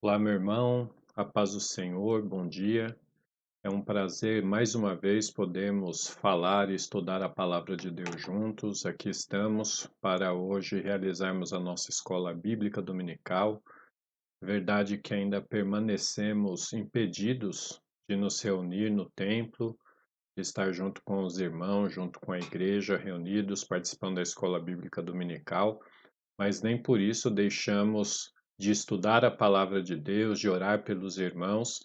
Olá, meu irmão, a paz do Senhor, bom dia. É um prazer mais uma vez podermos falar e estudar a palavra de Deus juntos. Aqui estamos para hoje realizarmos a nossa escola bíblica dominical. Verdade que ainda permanecemos impedidos de nos reunir no templo, de estar junto com os irmãos, junto com a igreja, reunidos, participando da escola bíblica dominical, mas nem por isso deixamos de estudar a palavra de Deus, de orar pelos irmãos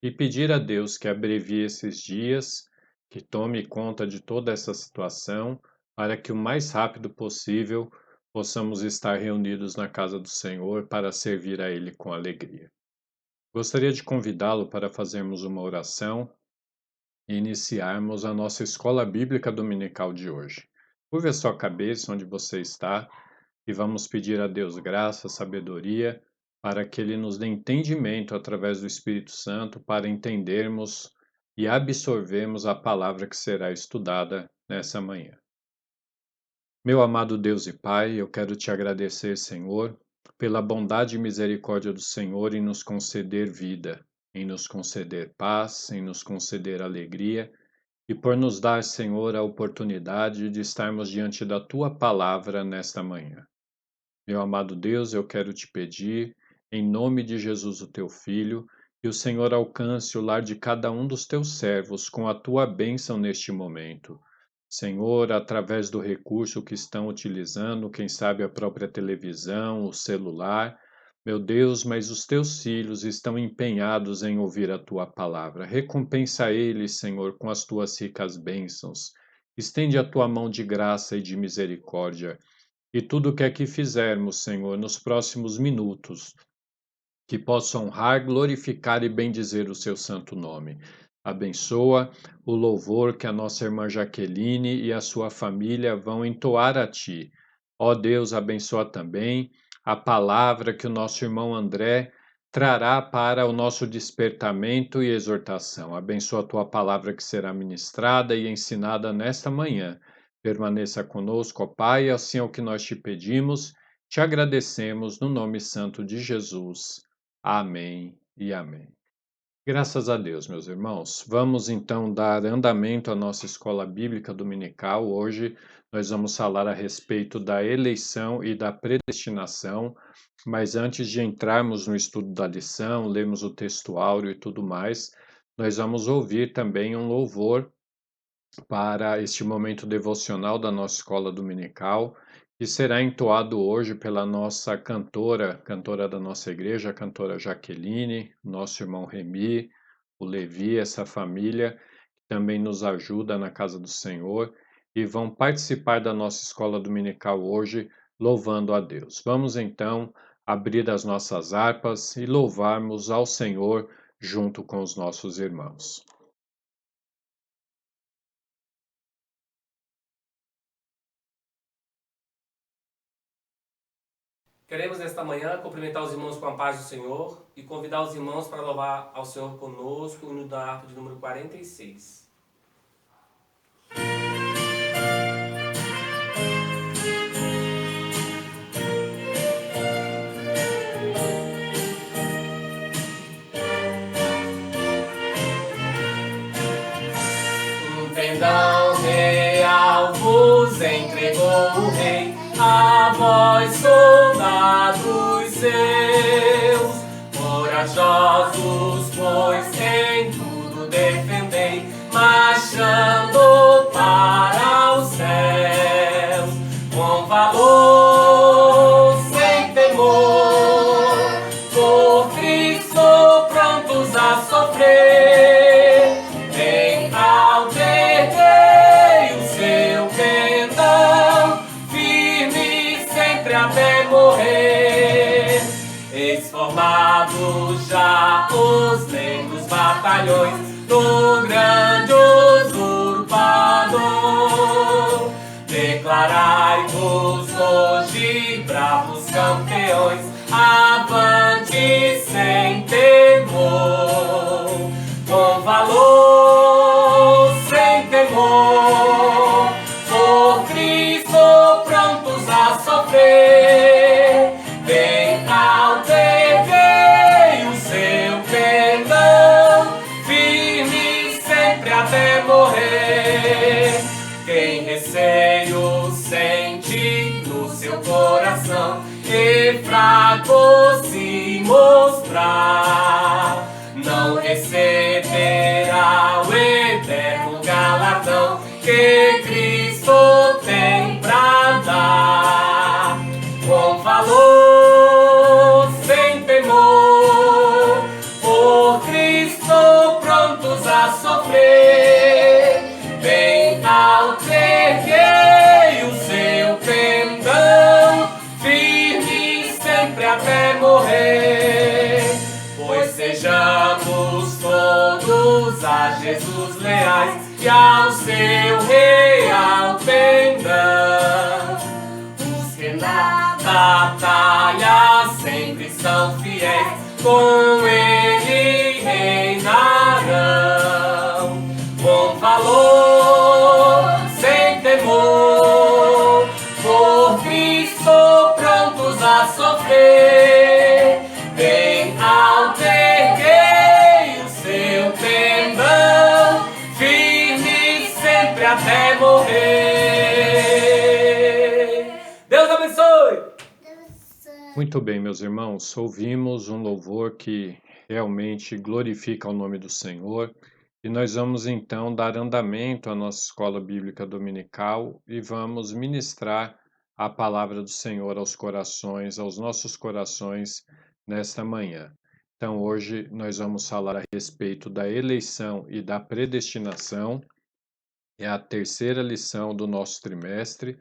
e pedir a Deus que abrevie esses dias, que tome conta de toda essa situação, para que o mais rápido possível possamos estar reunidos na casa do Senhor para servir a Ele com alegria. Gostaria de convidá-lo para fazermos uma oração e iniciarmos a nossa escola bíblica dominical de hoje. Curve a sua cabeça onde você está e vamos pedir a Deus graça, sabedoria, para que Ele nos dê entendimento através do Espírito Santo para entendermos e absorvermos a palavra que será estudada nessa manhã. Meu amado Deus e Pai, eu quero te agradecer, Senhor, pela bondade e misericórdia do Senhor em nos conceder vida, em nos conceder paz, em nos conceder alegria e por nos dar, Senhor, a oportunidade de estarmos diante da Tua palavra nesta manhã. Meu amado Deus, eu quero te pedir, em nome de Jesus, o teu Filho, que o Senhor alcance o lar de cada um dos teus servos com a tua bênção neste momento. Senhor, através do recurso que estão utilizando, quem sabe a própria televisão, o celular, meu Deus, mas os teus filhos estão empenhados em ouvir a tua palavra. Recompensa eles, Senhor, com as tuas ricas bênçãos. Estende a tua mão de graça e de misericórdia. E tudo o que aqui fizermos, Senhor, nos próximos minutos, que possa honrar, glorificar e bendizer o seu santo nome. Abençoa o louvor que a nossa irmã Jaqueline e a sua família vão entoar a Ti. Ó Deus, abençoa também a palavra que o nosso irmão André trará para o nosso despertamento e exortação. Abençoa a Tua palavra que será ministrada e ensinada nesta manhã. Permaneça conosco, ó Pai, assim é o que nós te pedimos, te agradecemos no nome santo de Jesus. Amém e amém. Graças a Deus, meus irmãos. Vamos então dar andamento à nossa escola bíblica dominical. Hoje nós vamos falar a respeito da eleição e da predestinação, mas antes de entrarmos no estudo da lição, lermos o texto áureo e tudo mais, nós vamos ouvir também um louvor para este momento devocional da nossa escola dominical, que será entoado hoje pela nossa cantora da nossa igreja, a cantora Jaqueline, nosso irmão Remi, o Levi, essa família que também nos ajuda na casa do Senhor e vão participar da nossa escola dominical hoje, louvando a Deus. Vamos então abrir as nossas harpas e louvarmos ao Senhor junto com os nossos irmãos. Queremos nesta manhã cumprimentar os irmãos com a paz do Senhor e convidar os irmãos para louvar ao Senhor conosco no da harpa de número 46. Um pendão real vos entregou o rei, a vós soldados seus, corajosos, pois em tudo defendei, marchando para os céus, com valor, sem temor, por Cristo prontos a sofrer, em alto erguei o seu pendão, firme sempre até morrer. Eis formados já os lentos batalhões do grande usurpador. Declarai-vos hoje, bravos campeões, avante sem temor, com valor, sem temor, por Cristo prontos a sofrer. Bem alto erguei o receio sente no seu coração e fraco se mostrar, não receberá o eterno galardão que Cristo tem pra dar. Com valor, sem temor, por Cristo prontos a sofrer, bem alterguei o seu pendão, firme sempre até morrer. Pois sejamos todos a Jesus leais e ao seu real pendão. Os que na batalha sempre são fiéis, com ele reinarão. Com valor, sem temor, por Cristo prontos a sofrer, bem alterguei o seu pendão, firme sempre até morrer. Deus abençoe! Muito bem, meus irmãos, ouvimos um louvor que realmente glorifica o nome do Senhor e nós vamos então dar andamento à nossa escola bíblica dominical e vamos ministrar a palavra do Senhor aos corações, aos nossos corações nesta manhã. Então, hoje nós vamos falar a respeito da eleição e da predestinação. É a terceira lição do nosso trimestre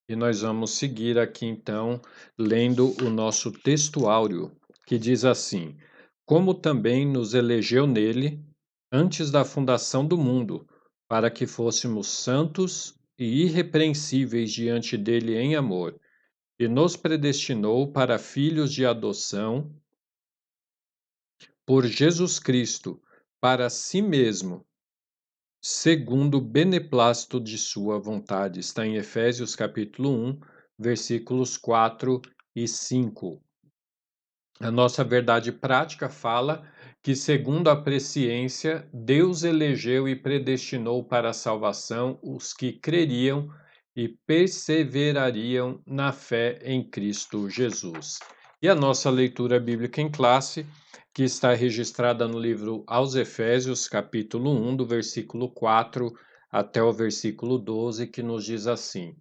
e nós vamos seguir aqui então lendo o nosso textuário, que diz assim: como também nos elegeu nele antes da fundação do mundo, para que fôssemos santos e irrepreensíveis diante dele em amor, e nos predestinou para filhos de adoção por Jesus Cristo, para si mesmo, segundo o beneplácito de sua vontade. Está em Efésios capítulo 1, versículos 4 e 5. A nossa verdade prática fala que, segundo a presciência, Deus elegeu e predestinou para a salvação os que creriam e perseverariam na fé em Cristo Jesus. E a nossa leitura bíblica em classe, que está registrada no livro aos Efésios, capítulo 1, do versículo 4 até o versículo 12, que nos diz assim: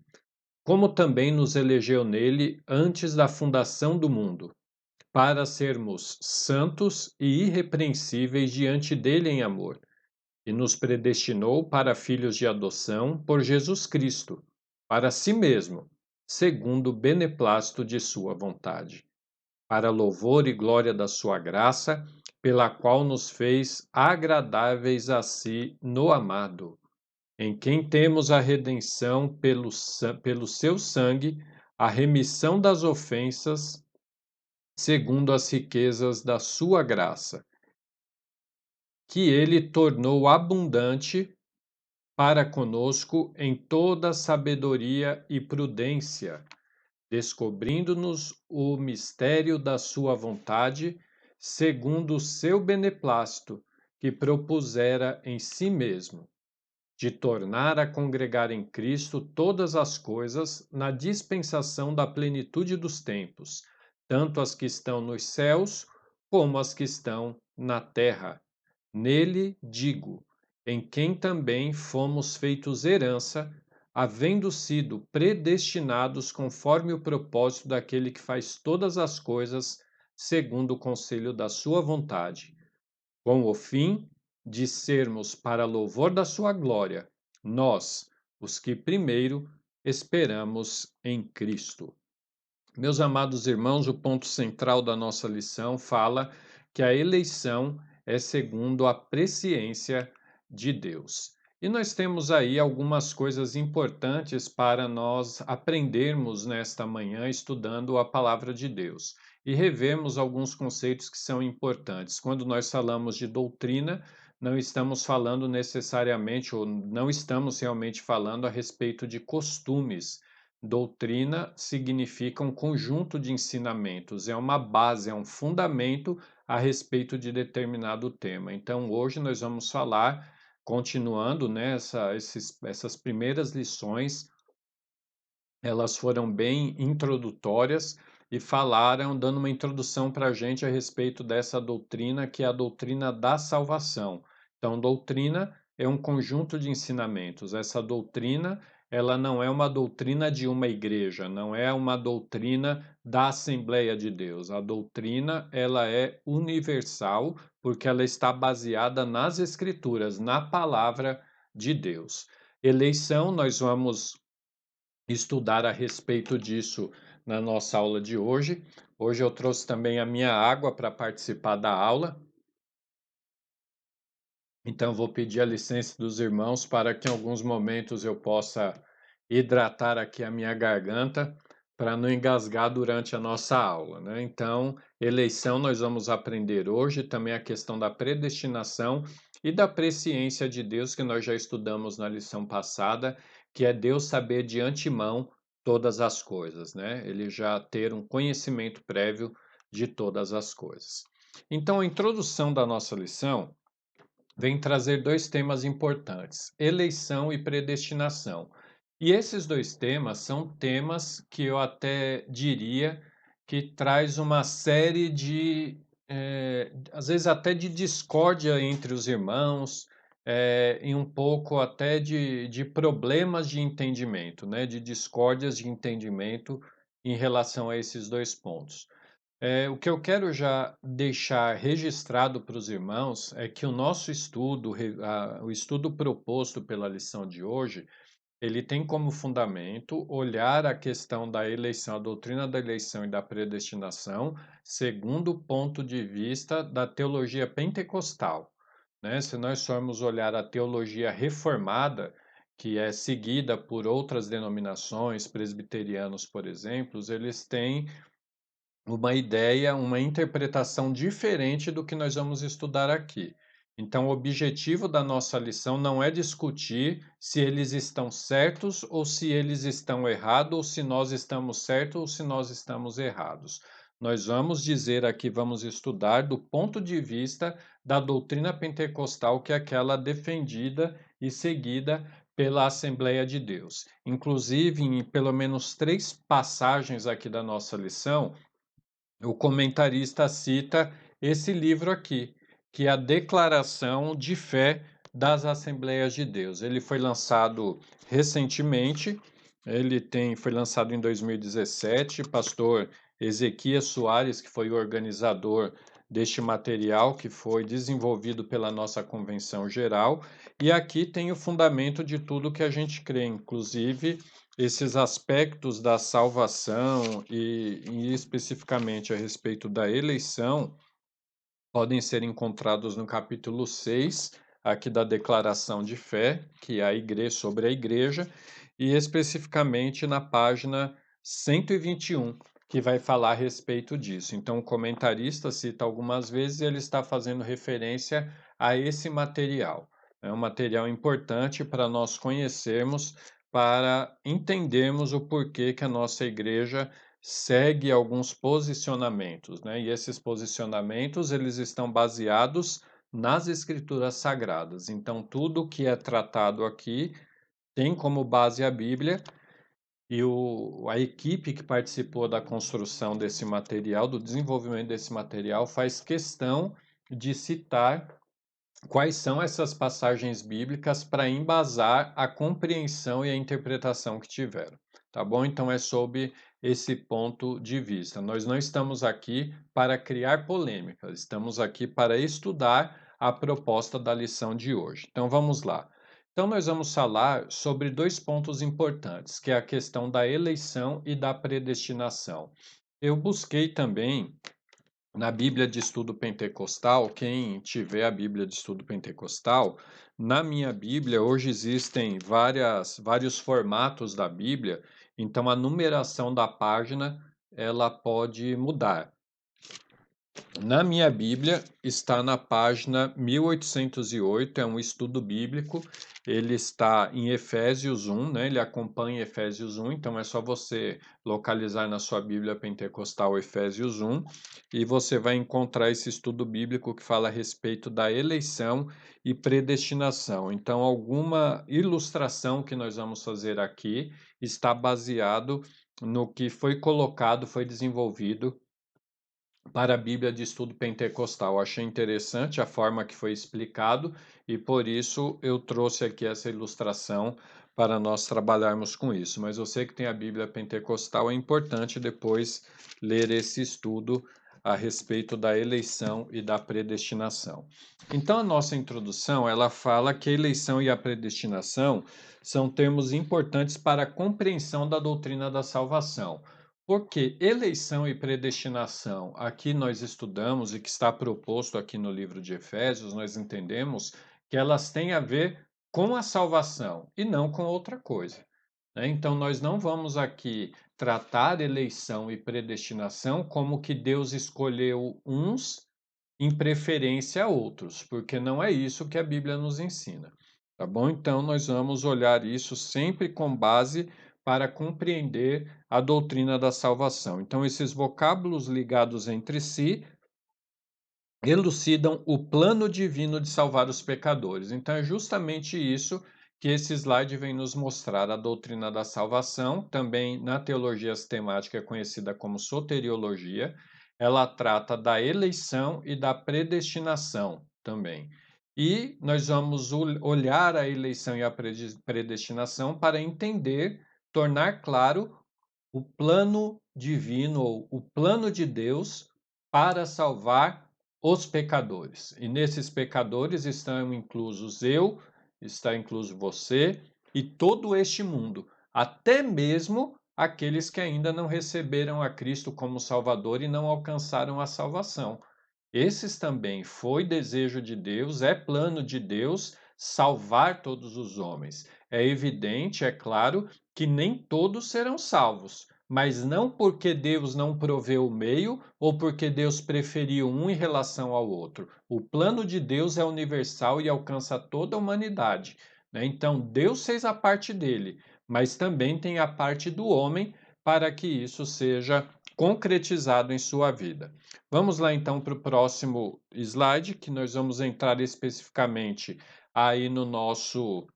como também nos elegeu nele antes da fundação do mundo, para sermos santos e irrepreensíveis diante dele em amor, e nos predestinou para filhos de adoção por Jesus Cristo, para si mesmo, segundo o beneplácito de sua vontade, para louvor e glória da sua graça, pela qual nos fez agradáveis a si no amado, em quem temos a redenção pelo seu sangue, a remissão das ofensas, segundo as riquezas da sua graça, que ele tornou abundante para conosco em toda sabedoria e prudência, descobrindo-nos o mistério da sua vontade, segundo o seu beneplácito, que propusera em si mesmo, de tornar a congregar em Cristo todas as coisas na dispensação da plenitude dos tempos, tanto as que estão nos céus como as que estão na terra. Nele digo, em quem também fomos feitos herança, havendo sido predestinados conforme o propósito daquele que faz todas as coisas segundo o conselho da sua vontade, com o fim de sermos para louvor da sua glória, nós, os que primeiro esperamos em Cristo. Meus amados irmãos, o ponto central da nossa lição fala que a eleição é segundo a presciência de Deus. E nós temos aí algumas coisas importantes para nós aprendermos nesta manhã estudando a palavra de Deus e revemos alguns conceitos que são importantes. Quando nós falamos de doutrina, não estamos falando necessariamente ou não estamos realmente falando a respeito de costumes. Doutrina significa um conjunto de ensinamentos, é uma base, é um fundamento a respeito de determinado tema. Então, hoje nós vamos falar, continuando essas primeiras lições Elas foram bem introdutórias e falaram, dando uma introdução para a gente a respeito dessa doutrina, que é a doutrina da salvação. Então, doutrina é um conjunto de ensinamentos. Essa doutrina, ela não é uma doutrina de uma igreja, não é uma doutrina da Assembleia de Deus. A doutrina, ela é universal, porque ela está baseada nas Escrituras, na palavra de Deus. Eleição, nós vamos estudar a respeito disso na nossa aula de hoje. Hoje eu trouxe também a minha água para participar da aula. Então vou pedir a licença dos irmãos para que em alguns momentos eu possa hidratar aqui a minha garganta para não engasgar durante a nossa aula, né? Então, eleição nós vamos aprender hoje, também a questão da predestinação e da presciência de Deus que nós já estudamos na lição passada, que é Deus saber de antemão todas as coisas, né? Ele já ter um conhecimento prévio de todas as coisas. Então, a introdução da nossa lição vem trazer dois temas importantes: eleição e predestinação. E esses dois temas são temas que eu até diria que traz uma série de, às vezes até de discórdia entre os irmãos, e um pouco até de problemas de entendimento, né? De discórdias de entendimento em relação a esses dois pontos. O que eu quero já deixar registrado para os irmãos é que o nosso estudo, o estudo proposto pela lição de hoje, ele tem como fundamento olhar a questão da eleição, a doutrina da eleição e da predestinação, segundo o ponto de vista da teologia pentecostal, né? Se nós formos olhar a teologia reformada, que é seguida por outras denominações, presbiterianos, por exemplo, eles têm uma ideia, uma interpretação diferente do que nós vamos estudar aqui. Então, o objetivo da nossa lição não é discutir se eles estão certos ou se eles estão errados, ou se nós estamos certos ou se nós estamos errados. Nós vamos dizer aqui, vamos estudar do ponto de vista da doutrina pentecostal, que é aquela defendida e seguida pela Assembleia de Deus. Inclusive, em pelo menos 3 passagens aqui da nossa lição, o comentarista cita esse livro aqui, que é a Declaração de Fé das Assembleias de Deus. Ele foi lançado recentemente, foi lançado em 2017, pastor Ezequias Soares, que foi o organizador deste material, que foi desenvolvido pela nossa convenção geral, e aqui tem o fundamento de tudo que a gente crê, inclusive esses aspectos da salvação e especificamente a respeito da eleição podem ser encontrados no capítulo 6, aqui da Declaração de Fé, que é a igreja sobre a igreja, e especificamente na página 121, que vai falar a respeito disso. Então, o comentarista cita algumas vezes e ele está fazendo referência a esse material. É um material importante para nós conhecermos, para entendermos o porquê que a nossa igreja segue alguns posicionamentos, né? E esses posicionamentos, eles estão baseados nas escrituras sagradas. Então, tudo que é tratado aqui tem como base a Bíblia, e a equipe que participou da construção desse material, do desenvolvimento desse material, faz questão de citar quais são essas passagens bíblicas para embasar a compreensão e a interpretação que tiveram, tá bom? Então é sob esse ponto de vista. Nós não estamos aqui para criar polêmicas, estamos aqui para estudar a proposta da lição de hoje. Então vamos lá. Então nós vamos falar sobre dois pontos importantes, que é a questão da eleição e da predestinação. Eu busquei também na Bíblia de Estudo Pentecostal, quem tiver a Bíblia de Estudo Pentecostal, na minha Bíblia hoje existem vários formatos da Bíblia, então a numeração da página ela pode mudar. Na minha Bíblia está na página 1808, é um estudo bíblico, ele está em Efésios 1, né? Ele acompanha Efésios 1, então é só você localizar na sua Bíblia Pentecostal Efésios 1 e você vai encontrar esse estudo bíblico que fala a respeito da eleição e predestinação. Então, alguma ilustração que nós vamos fazer aqui está baseado no que foi colocado, foi desenvolvido para a Bíblia de Estudo Pentecostal. Achei interessante a forma que foi explicado e por isso eu trouxe aqui essa ilustração para nós trabalharmos com isso. Mas você que tem a Bíblia Pentecostal, é importante depois ler esse estudo a respeito da eleição e da predestinação. Então, a nossa introdução, ela fala que a eleição e a predestinação são termos importantes para a compreensão da doutrina da salvação. Porque eleição e predestinação, aqui nós estudamos e que está proposto aqui no livro de Efésios, nós entendemos que elas têm a ver com a salvação e não com outra coisa, né? Então, nós não vamos aqui tratar eleição e predestinação como que Deus escolheu uns em preferência a outros, porque não é isso que a Bíblia nos ensina, tá bom? Então, nós vamos olhar isso sempre com base para compreender a doutrina da salvação. Então, esses vocábulos ligados entre si elucidam o plano divino de salvar os pecadores. Então, é justamente isso que esse slide vem nos mostrar. A doutrina da salvação, também na teologia sistemática conhecida como soteriologia, ela trata da eleição e da predestinação também. E nós vamos olhar a eleição e a predestinação para entender, tornar claro o plano divino ou o plano de Deus para salvar os pecadores. E nesses pecadores estão inclusos eu, está incluso você e todo este mundo, até mesmo aqueles que ainda não receberam a Cristo como Salvador e não alcançaram a salvação. Esses também foi desejo de Deus, é plano de Deus salvar todos os homens. É evidente, é claro, que nem todos serão salvos, mas não porque Deus não proveu o meio ou porque Deus preferiu um em relação ao outro. O plano de Deus é universal e alcança toda a humanidade, né? Então, Deus fez a parte dele, mas também tem a parte do homem para que isso seja concretizado em sua vida. Vamos lá então para o próximo slide, que nós vamos entrar especificamente aí no nosso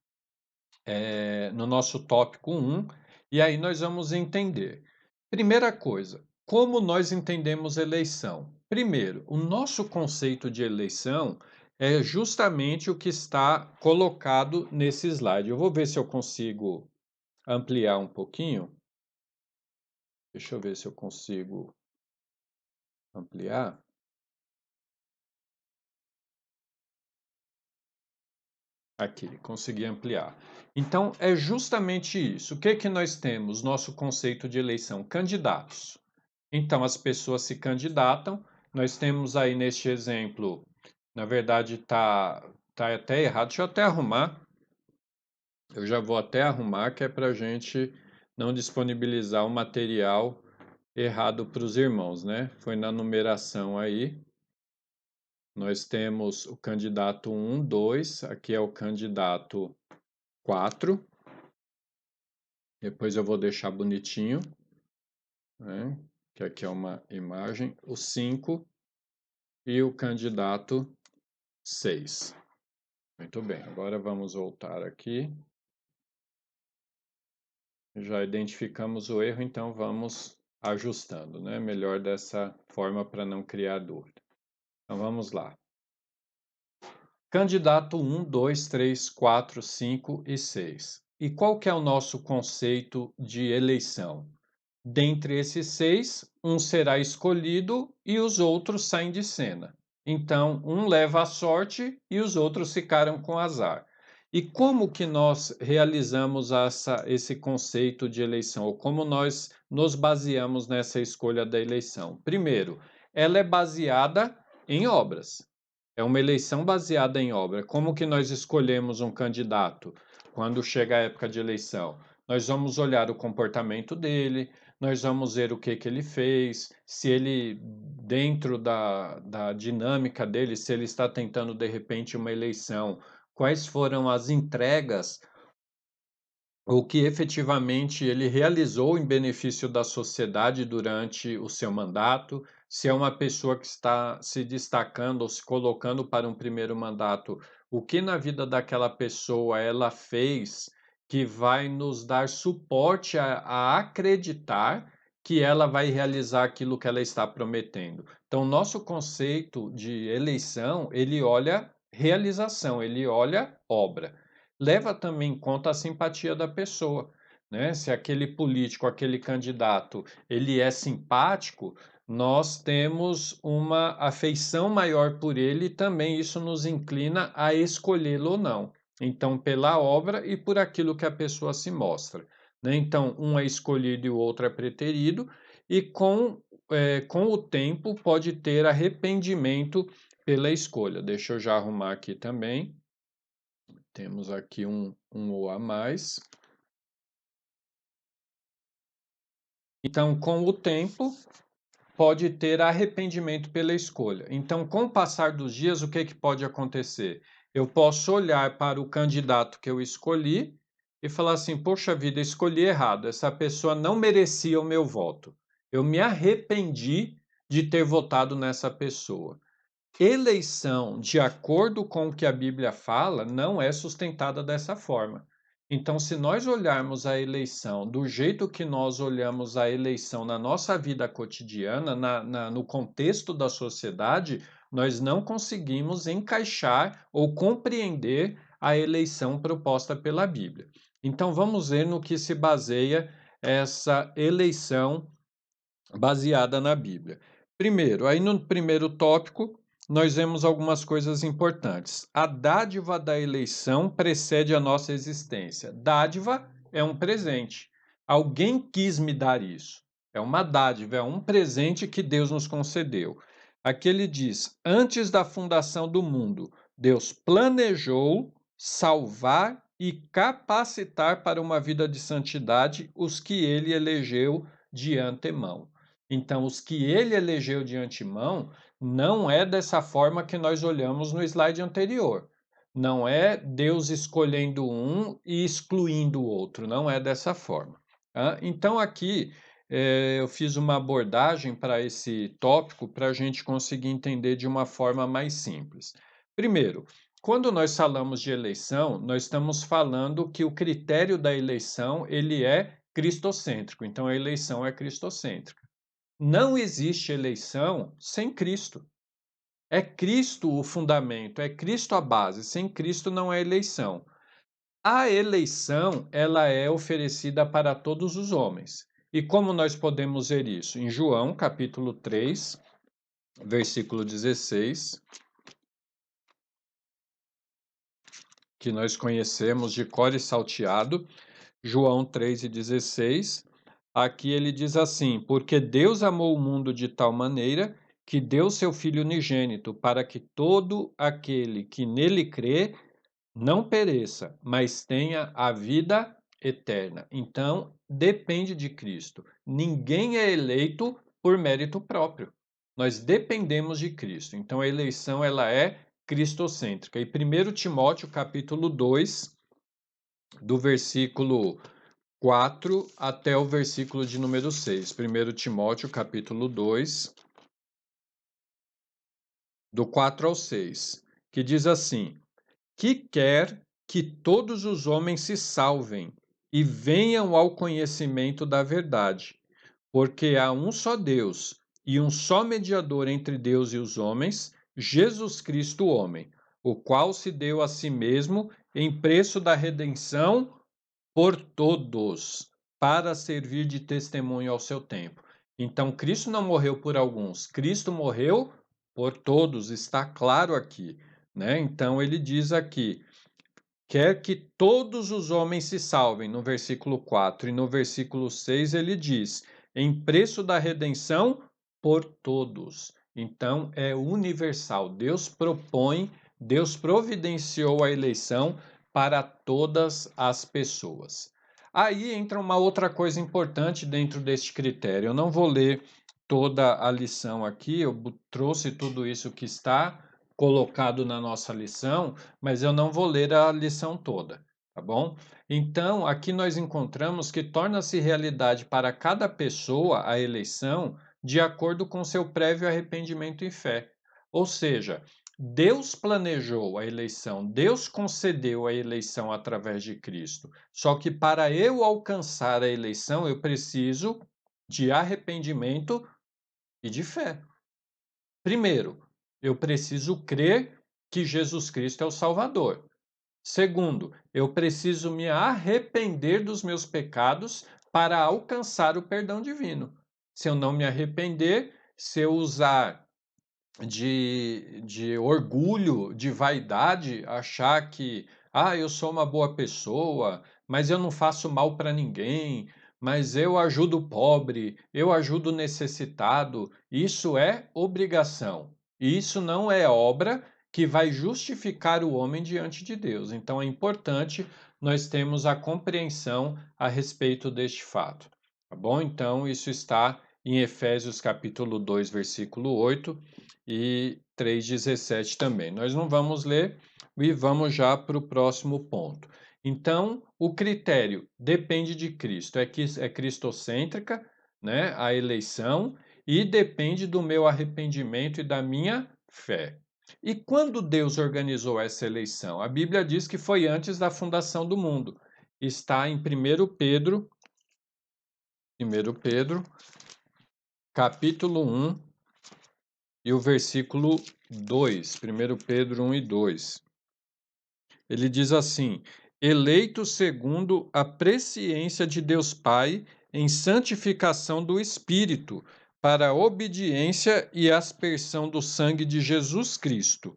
tópico 1, e aí nós vamos entender. Primeira coisa, como nós entendemos eleição? Primeiro, o nosso conceito de eleição é justamente o que está colocado nesse slide. Eu vou ver se eu consigo ampliar um pouquinho. Deixa eu ver se eu consigo ampliar. Aqui, consegui ampliar. Então, é justamente isso. O que que nós temos? Nosso conceito de eleição, candidatos. Então, as pessoas se candidatam. Nós temos aí neste exemplo, na verdade, tá até errado. Deixa eu até arrumar. Eu já vou até arrumar, que é para a gente não disponibilizar o material errado para os irmãos, né? Foi na numeração aí. Nós temos o candidato 1, 2, aqui é o candidato 4. Depois eu vou deixar bonitinho, né? Que aqui é uma imagem. O 5 e o candidato 6. Muito bem, agora vamos voltar aqui. Já identificamos o erro, então vamos ajustando, né? Melhor dessa forma para não criar dúvida. Então vamos lá. Candidato 1, 2, 3, 4, 5 e 6. E qual que é o nosso conceito de eleição? Dentre esses 6, um será escolhido e os outros saem de cena. Então, um leva a sorte e os outros ficaram com azar. E como que nós realizamos esse conceito de eleição? Ou como nós nos baseamos nessa escolha da eleição? Primeiro, ela é baseada em obras. É uma eleição baseada em obra. Como que nós escolhemos um candidato quando chega a época de eleição? Nós vamos olhar o comportamento dele, nós vamos ver o que que ele fez, se ele, dentro da dinâmica dele, se ele está tentando, de repente, uma eleição quais foram as entregas, o que efetivamente ele realizou em benefício da sociedade durante o seu mandato, se é uma pessoa que está se destacando ou se colocando para um primeiro mandato, o que na vida daquela pessoa ela fez que vai nos dar suporte a acreditar que ela vai realizar aquilo que ela está prometendo. Então, nosso conceito de eleição, ele olha realização, ele olha obra. Leva também em conta a simpatia da pessoa, né? Se aquele político, aquele candidato, ele é simpático, nós temos uma afeição maior por ele e também isso nos inclina a escolhê-lo ou não. Então, pela obra e por aquilo que a pessoa se mostra, né? Então, um é escolhido e o outro é preterido, e com o tempo pode ter arrependimento pela escolha. Deixa eu já arrumar aqui também. Temos aqui um O a mais. Então, com o tempo, pode ter arrependimento pela escolha. Então, com o passar dos dias, o que pode acontecer? Eu posso olhar para o candidato que eu escolhi e falar assim: poxa vida, escolhi errado, essa pessoa não merecia o meu voto. Eu me arrependi de ter votado nessa pessoa. Eleição, de acordo com o que a Bíblia fala, não é sustentada dessa forma. Então, se nós olharmos a eleição do jeito que nós olhamos a eleição na nossa vida cotidiana, no contexto da sociedade, nós não conseguimos encaixar ou compreender a eleição proposta pela Bíblia. Então, vamos ver no que se baseia essa eleição baseada na Bíblia. Primeiro, aí no primeiro tópico, nós vemos algumas coisas importantes. A dádiva da eleição precede a nossa existência. Dádiva é um presente. Alguém quis me dar isso. É uma dádiva, é um presente que Deus nos concedeu. Aqui ele diz: antes da fundação do mundo, Deus planejou salvar e capacitar para uma vida de santidade os que ele elegeu de antemão. Então, os que ele elegeu de antemão não é dessa forma que nós olhamos no slide anterior. Não é Deus escolhendo um e excluindo o outro, não é dessa forma. Tá? Então, aqui eu fiz uma abordagem para esse tópico para a gente conseguir entender de uma forma mais simples. Primeiro, quando nós falamos de eleição, nós estamos falando que o critério da eleição ele é cristocêntrico. Então, a eleição é cristocêntrica. Não existe eleição sem Cristo. É Cristo o fundamento, é Cristo a base. Sem Cristo não é eleição. A eleição, ela é oferecida para todos os homens. E como nós podemos ver isso? Em João, capítulo 3, versículo 16, que nós conhecemos de cor e salteado, João 3:16, aqui ele diz assim: porque Deus amou o mundo de tal maneira que deu seu Filho unigênito, para que todo aquele que nele crê não pereça, mas tenha a vida eterna. Então, depende de Cristo. Ninguém é eleito por mérito próprio. Nós dependemos de Cristo. Então, a eleição ela é cristocêntrica. E 1 Timóteo, capítulo 2, do versículo 4 até o versículo de número 6. 1 Timóteo, capítulo 2, do 4 ao 6, que diz assim: que quer que todos os homens se salvem e venham ao conhecimento da verdade, porque há um só Deus e um só mediador entre Deus e os homens, Jesus Cristo, o homem, o qual se deu a si mesmo em preço da redenção por todos, para servir de testemunho ao seu tempo. Então, Cristo não morreu por alguns, Cristo morreu por todos, está claro aqui, né? Então, ele diz aqui: quer que todos os homens se salvem, no versículo 4, e no versículo 6 ele diz: em preço da redenção por todos. Então, é universal. Deus propõe, Deus providenciou a eleição para todas as pessoas. Aí entra uma outra coisa importante dentro deste critério. Eu não vou ler toda a lição aqui, eu trouxe tudo isso que está colocado na nossa lição, mas eu não vou ler a lição toda, tá bom? Então, aqui nós encontramos que torna-se realidade para cada pessoa a eleição de acordo com seu prévio arrependimento e fé. Ou seja, Deus planejou a eleição, Deus concedeu a eleição através de Cristo. Só que para eu alcançar a eleição, eu preciso de arrependimento e de fé. Primeiro, eu preciso crer que Jesus Cristo é o Salvador. Segundo, eu preciso me arrepender dos meus pecados para alcançar o perdão divino. Se eu não me arrepender, se eu usar de orgulho, de vaidade, achar que, eu sou uma boa pessoa, mas eu não faço mal para ninguém, mas eu ajudo o pobre, eu ajudo o necessitado, isso é obrigação. E isso não é obra que vai justificar o homem diante de Deus. Então é importante nós termos a compreensão a respeito deste fato. Tá bom? Então isso está em Efésios capítulo 2, versículo 8 e 3,17 também. Nós não vamos ler e vamos já para o próximo ponto. Então, o critério depende de Cristo, é cristocêntrica, né, a eleição, e depende do meu arrependimento e da minha fé. E quando Deus organizou essa eleição? A Bíblia diz que foi antes da fundação do mundo. Está em 1 Pedro, capítulo 1, e o versículo 2, 1 Pedro 1 e 2. Ele diz assim: eleito segundo a presciência de Deus Pai, em santificação do Espírito, para a obediência e aspersão do sangue de Jesus Cristo.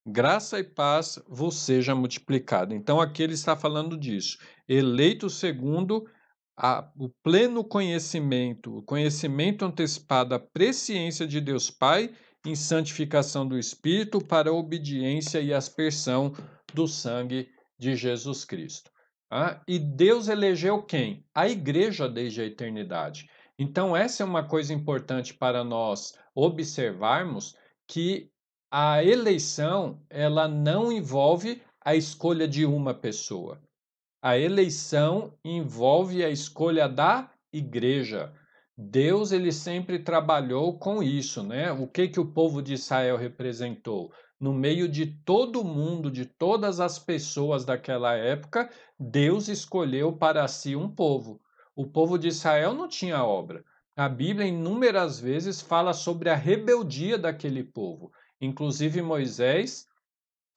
Graça e paz vos seja multiplicado. Então aqui ele está falando disso. Eleito segundo o pleno conhecimento, o conhecimento antecipado, a presciência de Deus Pai, em santificação do Espírito, para a obediência e aspersão do sangue de Jesus Cristo. E Deus elegeu quem? A igreja desde a eternidade. Então, essa é uma coisa importante para nós observarmos, que a eleição, ela não envolve a escolha de uma pessoa. A eleição envolve a escolha da igreja. Deus, ele sempre trabalhou com isso, né? O que o povo de Israel representou? No meio de todo mundo, de todas as pessoas daquela época, Deus escolheu para si um povo. O povo de Israel não tinha obra. A Bíblia inúmeras vezes fala sobre a rebeldia daquele povo. Inclusive Moisés,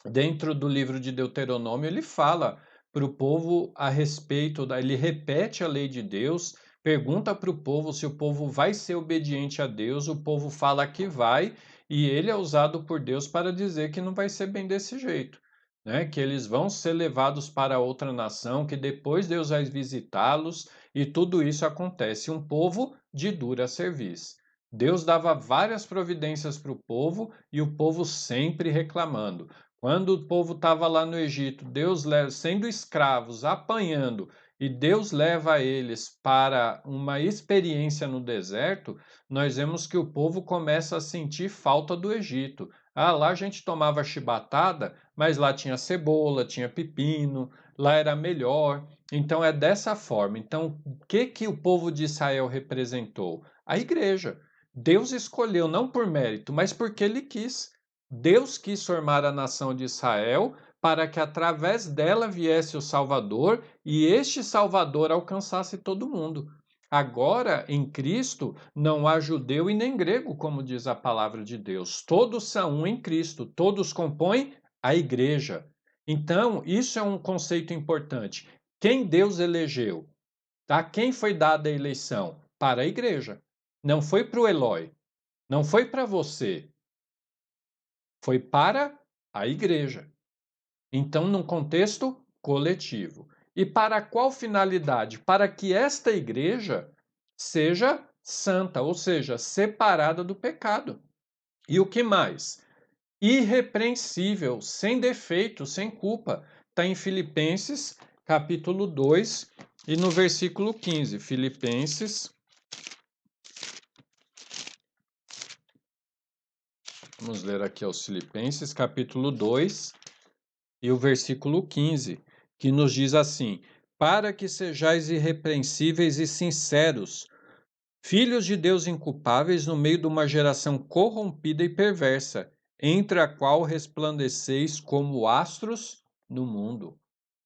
dentro do livro de Deuteronômio, ele fala para o povo a respeito ele repete a lei de Deus, pergunta para o povo se o povo vai ser obediente a Deus, o povo fala que vai, e ele é usado por Deus para dizer que não vai ser bem desse jeito, né? Que eles vão ser levados para outra nação, que depois Deus vai visitá-los, e tudo isso acontece. Um povo de dura serviço. Deus dava várias providências para o povo e o povo sempre reclamando. Quando o povo estava lá no Egito, Deus sendo escravos, apanhando, e Deus leva eles para uma experiência no deserto, nós vemos que o povo começa a sentir falta do Egito. Lá a gente tomava chibatada, mas lá tinha cebola, tinha pepino, lá era melhor. Então é dessa forma. Então, o que o povo de Israel representou? A igreja. Deus escolheu não por mérito, mas porque ele quis. Deus quis formar a nação de Israel para que através dela viesse o Salvador e este Salvador alcançasse todo mundo. Agora, em Cristo, não há judeu e nem grego, como diz a palavra de Deus. Todos são um em Cristo, todos compõem a igreja. Então, isso é um conceito importante. Quem Deus elegeu? A quem foi dada a eleição? Para a igreja. Não foi para o Eloi, não foi para você, foi para a igreja. Então, num contexto coletivo. E para qual finalidade? Para que esta igreja seja santa, ou seja, separada do pecado. E o que mais? Irrepreensível, sem defeito, sem culpa. Está em Filipenses, capítulo 2, e no versículo 15. Filipenses, Vamos ler aqui aos Filipenses, capítulo 2 e o versículo 15, que nos diz assim: para que sejais irrepreensíveis e sinceros, filhos de Deus inculpáveis no meio de uma geração corrompida e perversa, entre a qual resplandeceis como astros no mundo.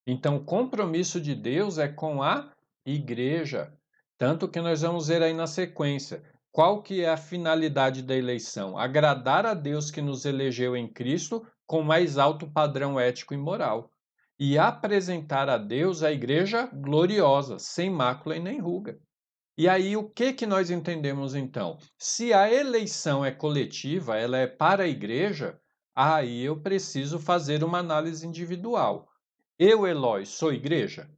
Então, o compromisso de Deus é com a igreja. Tanto que nós vamos ver aí na sequência. Qual que é a finalidade da eleição? Agradar a Deus que nos elegeu em Cristo com mais alto padrão ético e moral. E apresentar a Deus a igreja gloriosa, sem mácula e nem ruga. E aí, o que que nós entendemos então? Se a eleição é coletiva, ela é para a igreja, aí eu preciso fazer uma análise individual. Eu, Eloy, sou igreja?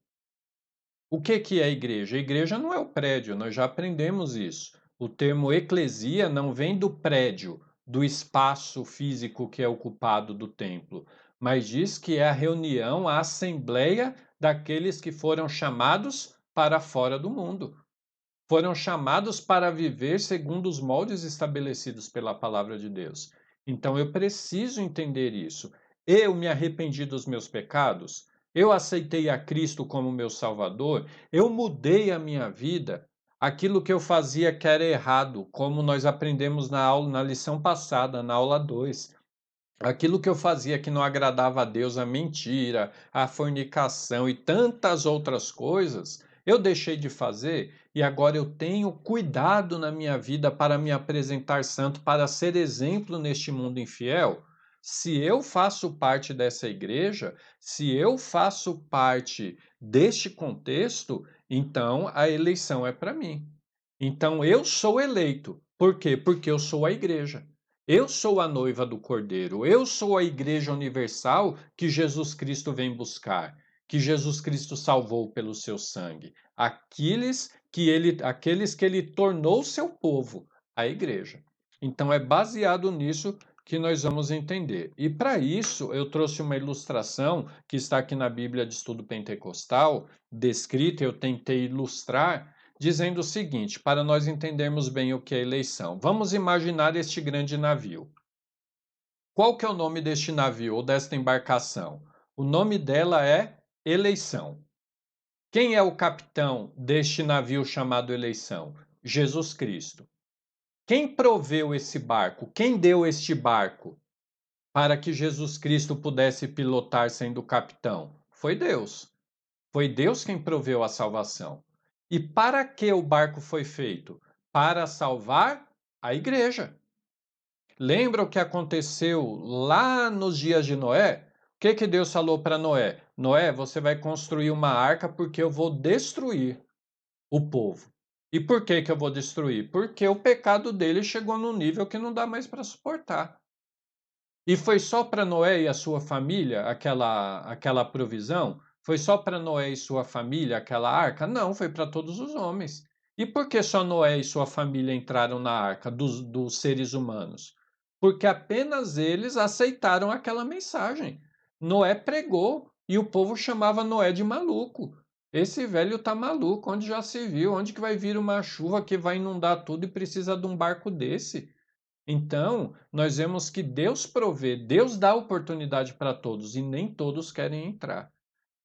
O que que é igreja? A igreja não é o prédio, nós já aprendemos isso. O termo eclesia não vem do prédio, do espaço físico que é ocupado do templo, mas diz que é a reunião, a assembleia daqueles que foram chamados para fora do mundo. Foram chamados para viver segundo os moldes estabelecidos pela palavra de Deus. Então eu preciso entender isso. Eu me arrependi dos meus pecados, eu aceitei a Cristo como meu Salvador, eu mudei a minha vida. Aquilo que eu fazia que era errado, como nós aprendemos na aula, na lição passada, na aula 2. Aquilo que eu fazia que não agradava a Deus, a mentira, a fornicação e tantas outras coisas, eu deixei de fazer e agora eu tenho cuidado na minha vida para me apresentar santo, para ser exemplo neste mundo infiel. Se eu faço parte dessa igreja, se eu faço parte deste contexto, então a eleição é para mim. Então eu sou eleito. Por quê? Porque eu sou a igreja. Eu sou a noiva do Cordeiro, eu sou a igreja universal que Jesus Cristo vem buscar, que Jesus Cristo salvou pelo seu sangue, aqueles que ele tornou seu povo, a igreja. Então é baseado nisso que nós vamos entender. E para isso eu trouxe uma ilustração que está aqui na Bíblia de Estudo Pentecostal, descrita, eu tentei ilustrar dizendo o seguinte, para nós entendermos bem o que é eleição. Vamos imaginar este grande navio. Qual que é o nome deste navio ou desta embarcação? O nome dela é eleição. Quem é o capitão deste navio chamado eleição? Jesus Cristo. Quem proveu esse barco? Quem deu este barco para que Jesus Cristo pudesse pilotar sendo o capitão? Foi Deus. Foi Deus quem proveu a salvação. E para que o barco foi feito? Para salvar a igreja. Lembra o que aconteceu lá nos dias de Noé? O que que Deus falou para Noé? Noé, você vai construir uma arca porque eu vou destruir o povo. E por que que eu vou destruir? Porque o pecado dele chegou num nível que não dá mais para suportar. E foi só para Noé e a sua família aquela provisão? Foi só para Noé e sua família aquela arca? Não, foi para todos os homens. E por que só Noé e sua família entraram na arca dos seres humanos? Porque apenas eles aceitaram aquela mensagem. Noé pregou e o povo chamava Noé de maluco. Esse velho tá maluco, onde já se viu? Onde que vai vir uma chuva que vai inundar tudo e precisa de um barco desse? Então, nós vemos que Deus provê, Deus dá oportunidade para todos e nem todos querem entrar.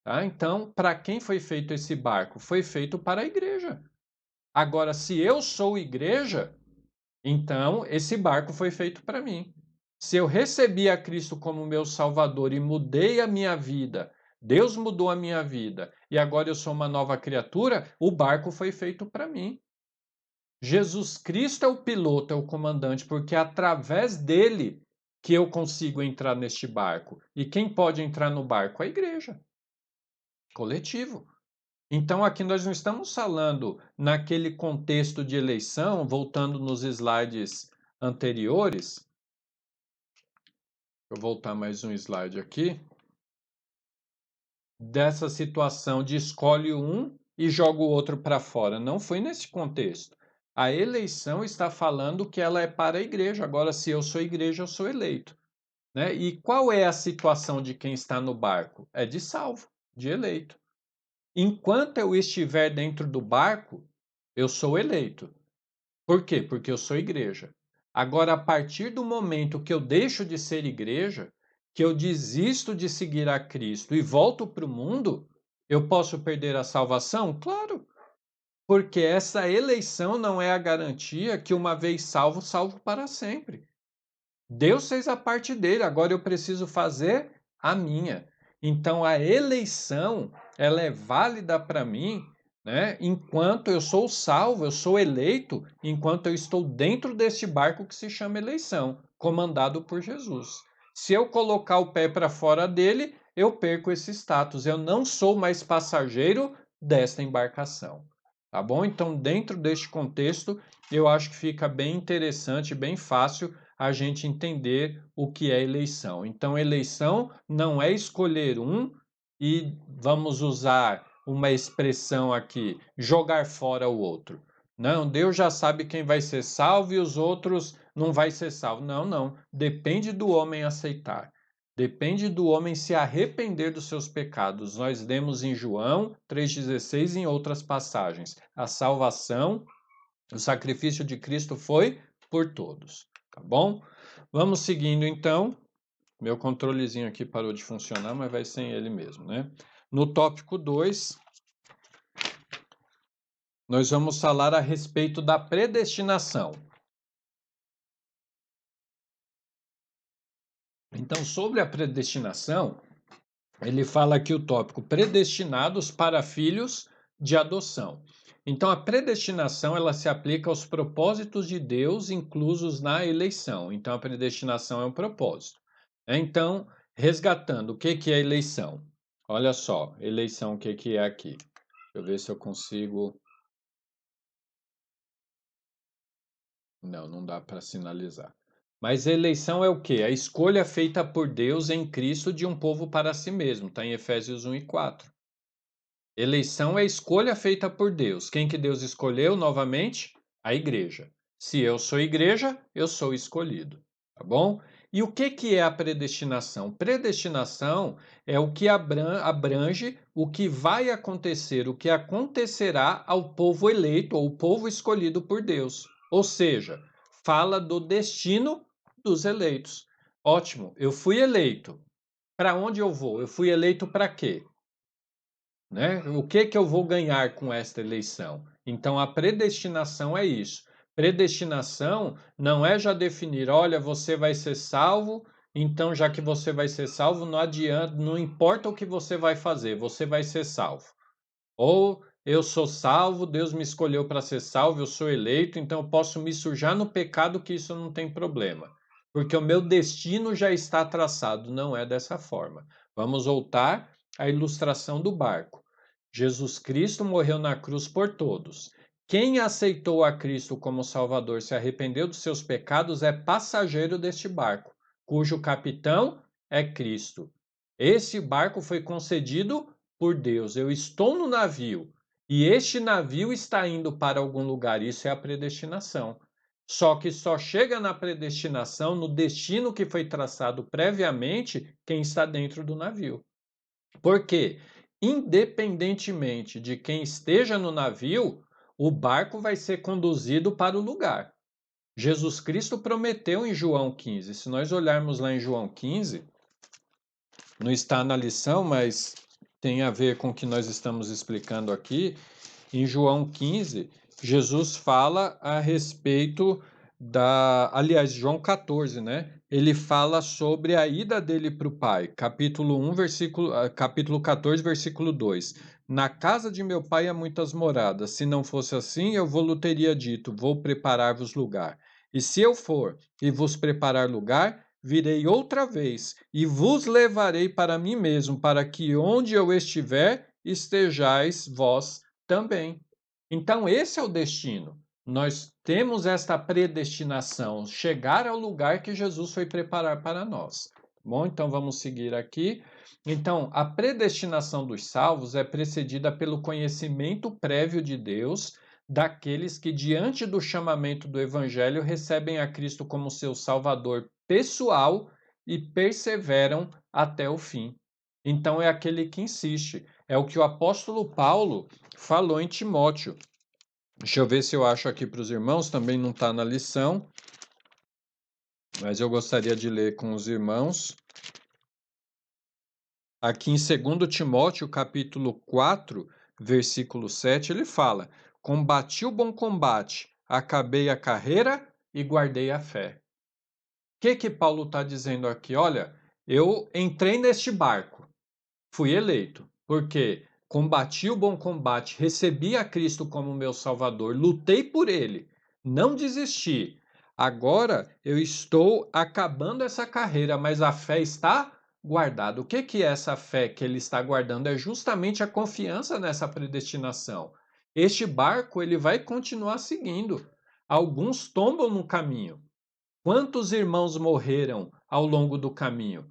Tá? Então, para quem foi feito esse barco? Foi feito para a igreja. Agora, se eu sou igreja, então esse barco foi feito para mim. Se eu recebi a Cristo como meu Salvador e mudei a minha vida, Deus mudou a minha vida e agora eu sou uma nova criatura, o barco foi feito para mim. Jesus Cristo é o piloto, é o comandante, porque é através dele que eu consigo entrar neste barco. E quem pode entrar no barco? A igreja. Coletivo. Então aqui nós não estamos falando naquele contexto de eleição, voltando nos slides anteriores. Vou voltar mais um slide aqui. Dessa situação de escolhe um e joga o outro para fora. Não foi nesse contexto. A eleição está falando que ela é para a igreja. Agora, se eu sou igreja, eu sou eleito. Né? E qual é a situação de quem está no barco? É de salvo, de eleito. Enquanto eu estiver dentro do barco, eu sou eleito. Por quê? Porque eu sou igreja. Agora, a partir do momento que eu deixo de ser igreja, que eu desisto de seguir a Cristo e volto para o mundo, eu posso perder a salvação? Claro, porque essa eleição não é a garantia que uma vez salvo, salvo para sempre. Deus fez a parte dele, agora eu preciso fazer a minha. Então a eleição, ela é válida para mim, né? Enquanto eu sou salvo, eu sou eleito, enquanto eu estou dentro deste barco que se chama eleição, comandado por Jesus. Se eu colocar o pé para fora dele, eu perco esse status. Eu não sou mais passageiro desta embarcação. Tá bom? Então, dentro deste contexto, eu acho que fica bem interessante, bem fácil a gente entender o que é eleição. Então, eleição não é escolher um e vamos usar uma expressão aqui, jogar fora o outro. Não, Deus já sabe quem vai ser salvo e os outros não vai ser salvo. Não, não. Depende do homem aceitar. Depende do homem se arrepender dos seus pecados. Nós lemos em João 3,16 e em outras passagens. A salvação, o sacrifício de Cristo foi por todos. Tá bom? Vamos seguindo então. Meu controlezinho aqui parou de funcionar, mas vai sem ele mesmo, né? No tópico 2, nós vamos falar a respeito da predestinação. Então, sobre a predestinação, ele fala aqui o tópico predestinados para filhos de adoção. Então, a predestinação ela se aplica aos propósitos de Deus inclusos na eleição. Então, a predestinação é um propósito. Então, resgatando, o que é eleição? Olha só, eleição, o que é aqui? Deixa eu ver se eu consigo. Não dá para sinalizar. Mas eleição é o quê? A escolha feita por Deus em Cristo de um povo para si mesmo. Está em Efésios 1 e 4. Eleição é a escolha feita por Deus. Quem que Deus escolheu novamente? A igreja. Se eu sou igreja, eu sou escolhido. Tá bom? E o que é a predestinação? Predestinação é o que abrange o que vai acontecer, o que acontecerá ao povo eleito ou povo escolhido por Deus. Ou seja, fala do destino dos eleitos. Ótimo, eu fui eleito. Para onde eu vou? Eu fui eleito para quê? Né? O que eu vou ganhar com esta eleição? Então, a predestinação é isso. Predestinação não é já definir, olha, você vai ser salvo, então já que você vai ser salvo, não adianta, não importa o que você vai fazer, você vai ser salvo. Ou eu sou salvo, Deus me escolheu para ser salvo, eu sou eleito, então eu posso me sujar no pecado que isso não tem problema. Porque o meu destino já está traçado, não é dessa forma. Vamos voltar à ilustração do barco. Jesus Cristo morreu na cruz por todos. Quem aceitou a Cristo como Salvador, se arrependeu dos seus pecados, é passageiro deste barco, cujo capitão é Cristo. Esse barco foi concedido por Deus. Eu estou no navio e este navio está indo para algum lugar. Isso é a predestinação. Só que só chega na predestinação, no destino que foi traçado previamente, quem está dentro do navio. Por quê? Independentemente de quem esteja no navio, o barco vai ser conduzido para o lugar. Jesus Cristo prometeu em João 15. Se nós olharmos lá em João 15, não está na lição, mas tem a ver com o que nós estamos explicando aqui. Em João 15, Jesus fala a respeito aliás, João 14, né? Ele fala sobre a ida dele para o Pai. Capítulo 14, versículo 2. Na casa de meu pai há muitas moradas. Se não fosse assim, eu vou-lhe teria dito, vou preparar-vos lugar. E se eu for e vos preparar lugar, virei outra vez e vos levarei para mim mesmo, para que onde eu estiver, estejais vós também. Então, esse é o destino. Nós temos esta predestinação, chegar ao lugar que Jesus foi preparar para nós. Bom, então vamos seguir aqui. Então, a predestinação dos salvos é precedida pelo conhecimento prévio de Deus daqueles que, diante do chamamento do Evangelho, recebem a Cristo como seu Salvador pessoal e perseveram até o fim. Então, é aquele que insiste. É o que o apóstolo Paulo falou em Timóteo. Deixa eu ver se eu acho aqui para os irmãos, também não está na lição. mas eu gostaria de ler com os irmãos. Aqui em 2 Timóteo, capítulo 4, versículo 7, ele fala: Combati o bom combate, acabei a carreira e guardei a fé. O que Paulo está dizendo aqui? Olha, eu entrei neste barco, fui eleito, porque combati o bom combate, recebi a Cristo como meu Salvador, lutei por Ele, não desisti. Agora eu estou acabando essa carreira, mas a fé está guardada. O que é essa fé que ele está guardando? É justamente a confiança nessa predestinação. Este barco ele vai continuar seguindo. Alguns tombam no caminho. Quantos irmãos morreram ao longo do caminho?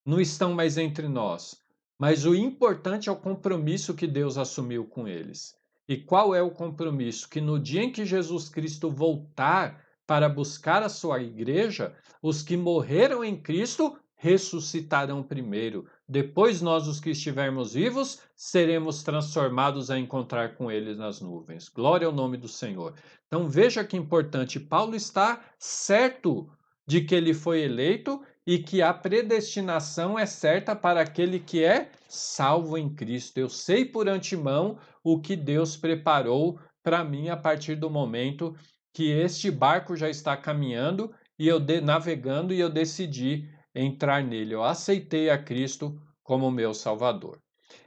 Não estão mais entre nós. Mas o importante é o compromisso que Deus assumiu com eles. E qual é o compromisso? Que no dia em que Jesus Cristo voltar para buscar a sua igreja, os que morreram em Cristo ressuscitarão primeiro. Depois nós, os que estivermos vivos, seremos transformados a encontrar com eles nas nuvens. Glória ao nome do Senhor. Então veja que importante, Paulo está certo de que ele foi eleito e que a predestinação é certa para aquele que é salvo em Cristo. Eu sei por antemão o que Deus preparou para mim a partir do momento que este barco já está caminhando e eu navegando e eu decidi entrar nele. Eu aceitei a Cristo como meu Salvador.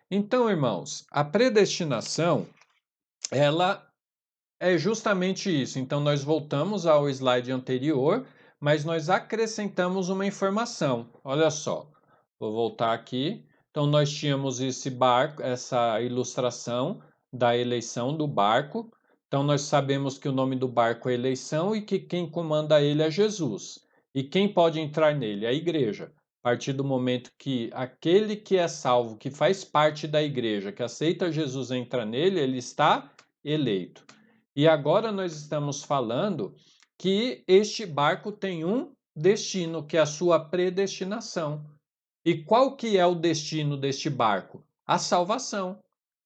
Então, irmãos, a predestinação, ela é justamente isso. Então, nós voltamos ao slide anterior, mas nós acrescentamos uma informação. Olha só, vou voltar aqui. Então, nós tínhamos esse barco, essa ilustração da eleição do barco. Então, nós sabemos que o nome do barco é eleição e que quem comanda ele é Jesus. E quem pode entrar nele? A igreja. A partir do momento que aquele que é salvo, que faz parte da igreja, que aceita Jesus entra nele, ele está eleito. E agora nós estamos falando que este barco tem um destino, que é a sua predestinação. E qual que é o destino deste barco? A salvação.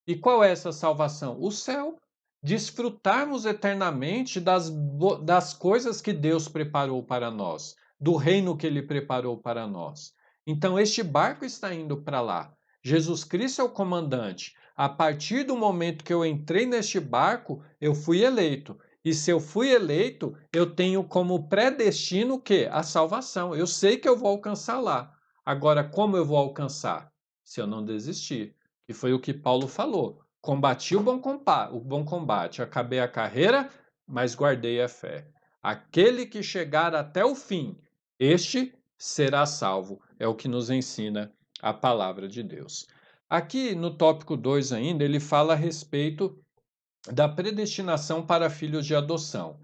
E qual é essa salvação? O céu. Desfrutarmos eternamente das coisas que Deus preparou para nós, do reino que Ele preparou para nós. Então, este barco está indo para lá. Jesus Cristo é o comandante. A partir do momento que eu entrei neste barco, eu fui eleito. E se eu fui eleito, eu tenho como predestino o quê? A salvação. Eu sei que eu vou alcançar lá. Agora, como eu vou alcançar? Se eu não desistir. Que foi o que Paulo falou. Combati o bom combate, acabei a carreira, mas guardei a fé. Aquele que chegar até o fim, este será salvo. É o que nos ensina a palavra de Deus. Aqui no tópico 2 ainda, ele fala a respeito da predestinação para filhos de adoção.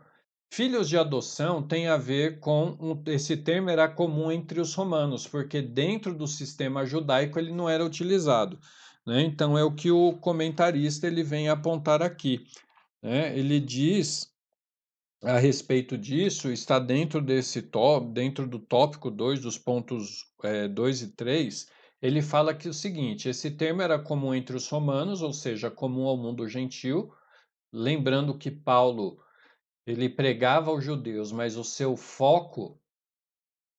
Filhos de adoção tem a ver com esse termo era comum entre os romanos, porque dentro do sistema judaico ele não era utilizado, né? Então é o que o comentarista ele vem apontar aqui, né? Ele diz a respeito disso, está dentro dentro do tópico 2, dos pontos 2 e 3, ele fala que o seguinte, esse termo era comum entre os romanos, ou seja, comum ao mundo gentil, lembrando que Paulo ele pregava aos judeus, mas o seu foco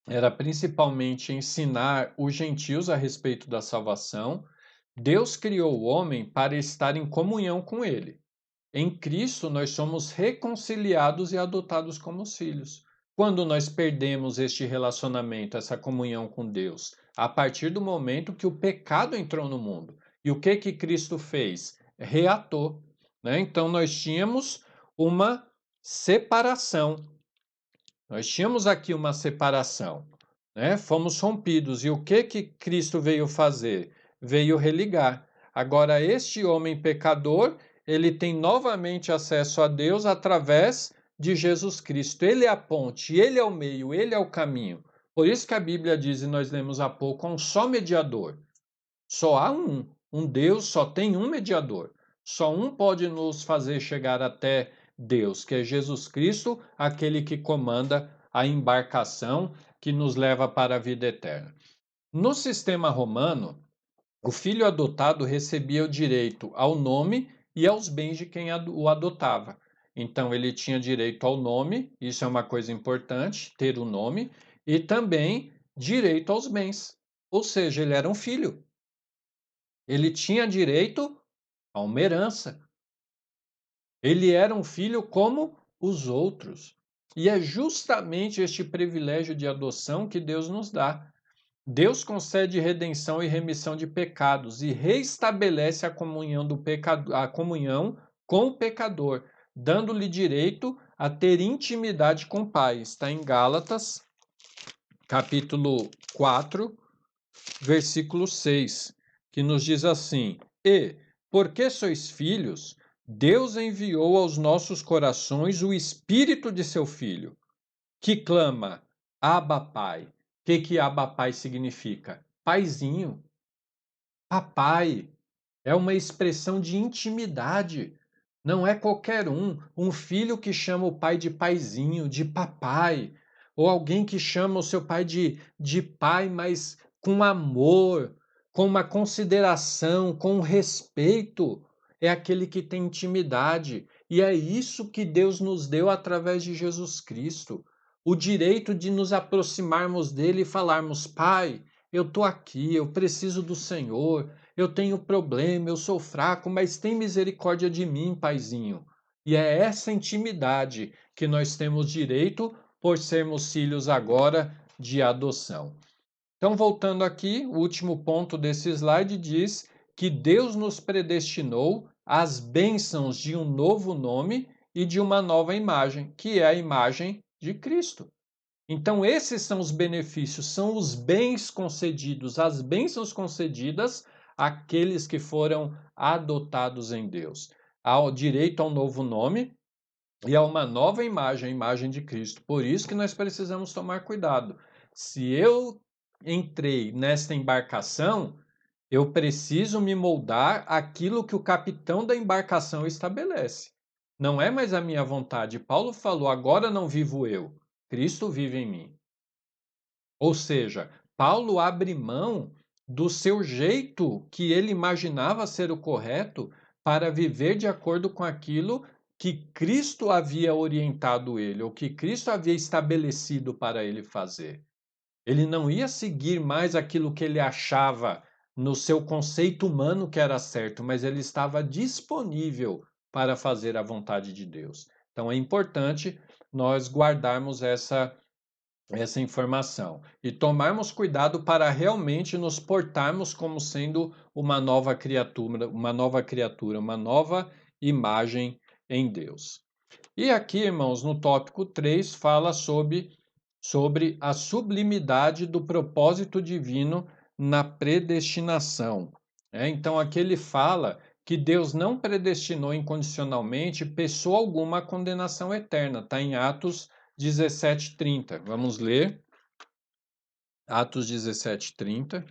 era principalmente ensinar os gentios a respeito da salvação. Deus criou o homem para estar em comunhão com ele. Em Cristo, nós somos reconciliados e adotados como filhos. Quando nós perdemos este relacionamento, essa comunhão com Deus? A partir do momento que o pecado entrou no mundo. E o que Cristo fez? Reatou, né? Então, nós tínhamos uma separação. Nós tínhamos aqui uma separação, né? Fomos rompidos. E o que Cristo veio fazer? Veio religar. Agora, este homem pecador, ele tem novamente acesso a Deus através de Jesus Cristo. Ele é a ponte, ele é o meio, ele é o caminho. Por isso que a Bíblia diz, e nós lemos há pouco, há um só mediador. Só há um Deus, só tem um mediador. Só um pode nos fazer chegar até Deus, que é Jesus Cristo, aquele que comanda a embarcação que nos leva para a vida eterna. No sistema romano, o filho adotado recebia o direito ao nome e aos bens de quem o adotava. então ele tinha direito ao nome, isso é uma coisa importante, ter o nome, e também direito aos bens. Ou seja, ele era um filho. Ele tinha direito a uma herança. Ele era um filho como os outros. E é justamente este privilégio de adoção que Deus nos dá. Deus concede redenção e remissão de pecados e reestabelece a comunhão a comunhão com o pecador, dando-lhe direito a ter intimidade com o Pai. Está em Gálatas, capítulo 4, versículo 6, que nos diz assim: E, porque sois filhos, Deus enviou aos nossos corações o Espírito de seu Filho, que clama, Abba, Pai. O que Abba, Pai significa? Paizinho. Papai. É uma expressão de intimidade. Não é qualquer um. Um filho que chama o pai de paizinho, de papai. Ou alguém que chama o seu pai de pai, mas com amor, com uma consideração, com respeito. É aquele que tem intimidade. E é isso que Deus nos deu através de Jesus Cristo. O direito de nos aproximarmos dele e falarmos: Pai, eu estou aqui, eu preciso do Senhor, eu tenho problema, eu sou fraco, mas tem misericórdia de mim, Paizinho. E é essa intimidade que nós temos direito por sermos filhos agora de adoção. Então, voltando aqui, o último ponto desse slide diz que Deus nos predestinou às bênçãos de um novo nome e de uma nova imagem, que é a imagem de Cristo. Então, esses são os benefícios, são os bens concedidos, as bênçãos concedidas àqueles que foram adotados em Deus. Há o direito a um novo nome e a uma nova imagem, a imagem de Cristo. Por isso que nós precisamos tomar cuidado. Se eu entrei nesta embarcação, eu preciso me moldar aquilo que o capitão da embarcação estabelece. Não é mais a minha vontade. Paulo falou: agora não vivo eu, Cristo vive em mim. Ou seja, Paulo abre mão do seu jeito que ele imaginava ser o correto para viver de acordo com aquilo que Cristo havia orientado ele, ou que Cristo havia estabelecido para ele fazer. Ele não ia seguir mais aquilo que ele achava no seu conceito humano que era certo, mas ele estava disponível para fazer a vontade de Deus. Então é importante nós guardarmos essa informação e tomarmos cuidado para realmente nos portarmos como sendo uma nova criatura, uma nova imagem em Deus. E aqui, irmãos, no tópico 3 fala sobre a sublimidade do propósito divino na predestinação. Então, aqui ele fala que Deus não predestinou incondicionalmente pessoa alguma à condenação eterna. Está em Atos 17:30. Vamos ler. Atos 17:30.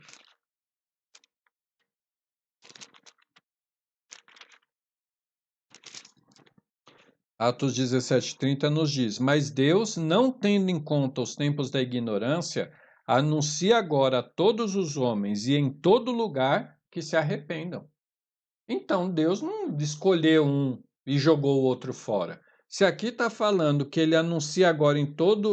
Atos 17:30 nos diz: Mas Deus, não tendo em conta os tempos da ignorância, anuncia agora a todos os homens e em todo lugar que se arrependam. Então, Deus não escolheu um e jogou o outro fora. Se aqui está falando que ele anuncia agora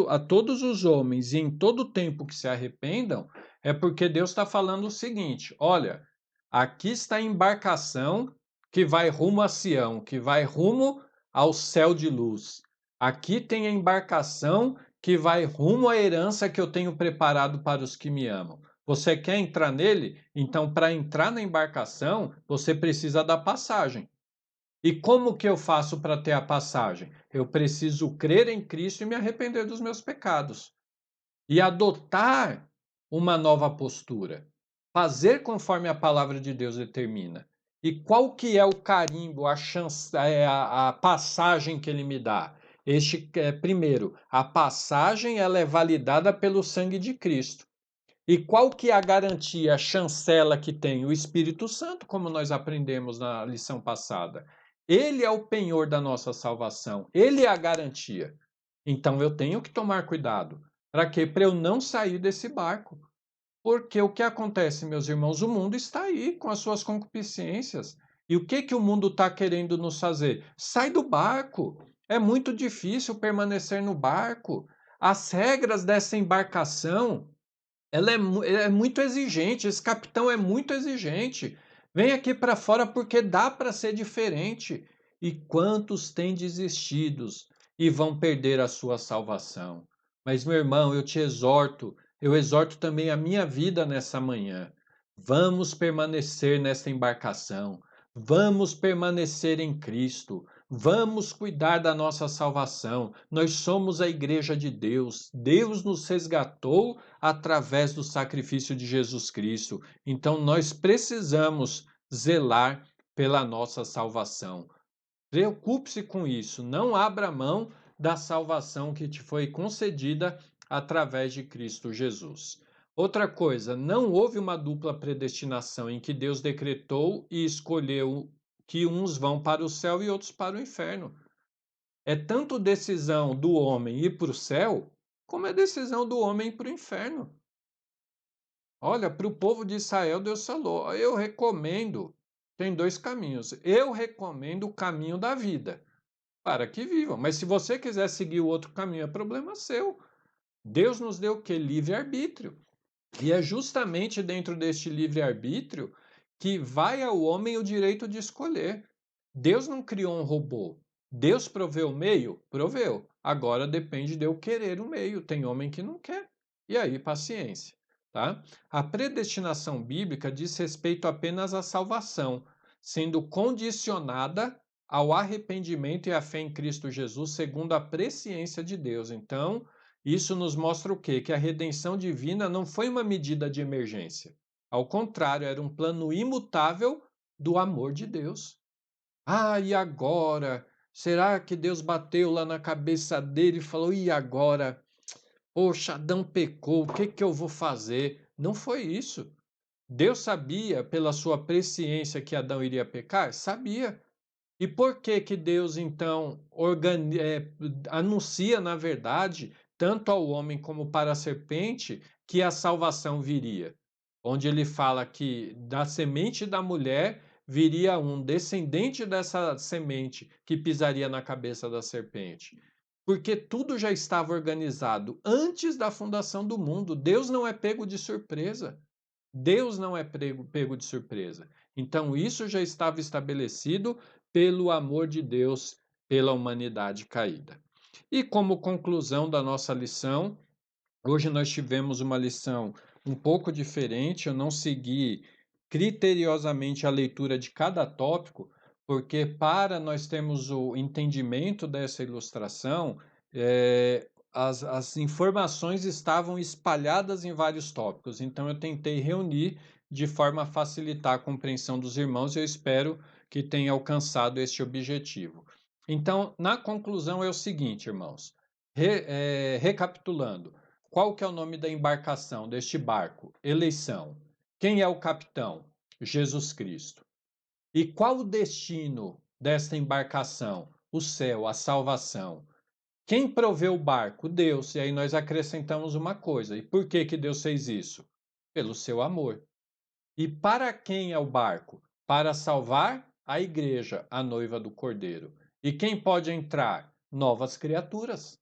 a todos os homens e em todo tempo que se arrependam, é porque Deus está falando o seguinte: olha, aqui está a embarcação que vai rumo a Sião, que vai rumo ao céu de luz. Aqui tem a embarcação que vai rumo à herança que eu tenho preparado para os que me amam. Você quer entrar nele? Então, para entrar na embarcação, você precisa da passagem. E como que eu faço para ter a passagem? Eu preciso crer em Cristo e me arrepender dos meus pecados. E adotar uma nova postura. Fazer conforme a palavra de Deus determina. E qual que é o carimbo, a passagem que ele me dá? Primeiro, a passagem ela é validada pelo sangue de Cristo. E qual que é a garantia, a chancela que tem? O Espírito Santo, como nós aprendemos na lição passada. Ele é o penhor da nossa salvação. Ele é a garantia. Então eu tenho que tomar cuidado. Para quê? Para eu não sair desse barco. Porque o que acontece, meus irmãos? O mundo está aí com as suas concupiscências. E o que o mundo está querendo nos fazer? Sai do barco. É muito difícil permanecer no barco. As regras dessa embarcação, ela é muito exigente. Esse capitão é muito exigente. Vem aqui para fora porque dá para ser diferente. E quantos têm desistido e vão perder a sua salvação? Mas, meu irmão, eu exorto também a minha vida nessa manhã. Vamos permanecer nessa embarcação. Vamos permanecer em Cristo. Vamos cuidar da nossa salvação. Nós somos a igreja de Deus. Deus nos resgatou através do sacrifício de Jesus Cristo. Então nós precisamos zelar pela nossa salvação. Preocupe-se com isso, não abra mão da salvação que te foi concedida através de Cristo Jesus. Outra coisa, não houve uma dupla predestinação em que Deus decretou e escolheu que uns vão para o céu e outros para o inferno. É tanto decisão do homem ir para o céu, como é decisão do homem ir para o inferno. Olha, para o povo de Israel, Deus falou: eu recomendo, tem dois caminhos. Eu recomendo o caminho da vida, para que vivam. Mas se você quiser seguir o outro caminho, é problema seu. Deus nos deu o quê? Livre-arbítrio. E é justamente dentro deste livre-arbítrio que vai ao homem o direito de escolher. Deus não criou um robô. Deus proveu o meio? Proveu. Agora depende de eu querer o meio. Tem homem que não quer. E aí, paciência. Tá? A predestinação bíblica diz respeito apenas à salvação, sendo condicionada ao arrependimento e à fé em Cristo Jesus, segundo a presciência de Deus. Então, isso nos mostra o quê? Que a redenção divina não foi uma medida de emergência. Ao contrário, era um plano imutável do amor de Deus. Ah, e agora? Será que Deus bateu lá na cabeça dele e falou: e agora? Poxa, Adão pecou, o que que eu vou fazer? Não foi isso. Deus sabia, pela sua presciência, que Adão iria pecar? Sabia. E por que que Deus, então, anuncia, na verdade, tanto ao homem como para a serpente, que a salvação viria? Onde ele fala que da semente da mulher viria um descendente dessa semente que pisaria na cabeça da serpente. Porque tudo já estava organizado antes da fundação do mundo. Deus não é pego de surpresa. Deus não é pego de surpresa. Então, isso já estava estabelecido pelo amor de Deus pela humanidade caída. E como conclusão da nossa lição, hoje nós tivemos uma lição um pouco diferente. Eu não segui criteriosamente a leitura de cada tópico, porque para nós termos o entendimento dessa ilustração, as informações estavam espalhadas em vários tópicos. Então eu tentei reunir de forma a facilitar a compreensão dos irmãos e eu espero que tenha alcançado este objetivo. Então, na conclusão é o seguinte, irmãos, recapitulando, qual que é o nome da embarcação, deste barco? Eleição. Quem é o capitão? Jesus Cristo. E qual o destino desta embarcação? O céu, a salvação. Quem proveu o barco? Deus. E aí nós acrescentamos uma coisa. E por que que Deus fez isso? Pelo seu amor. E para quem é o barco? Para salvar a igreja, a noiva do Cordeiro. E quem pode entrar? Novas criaturas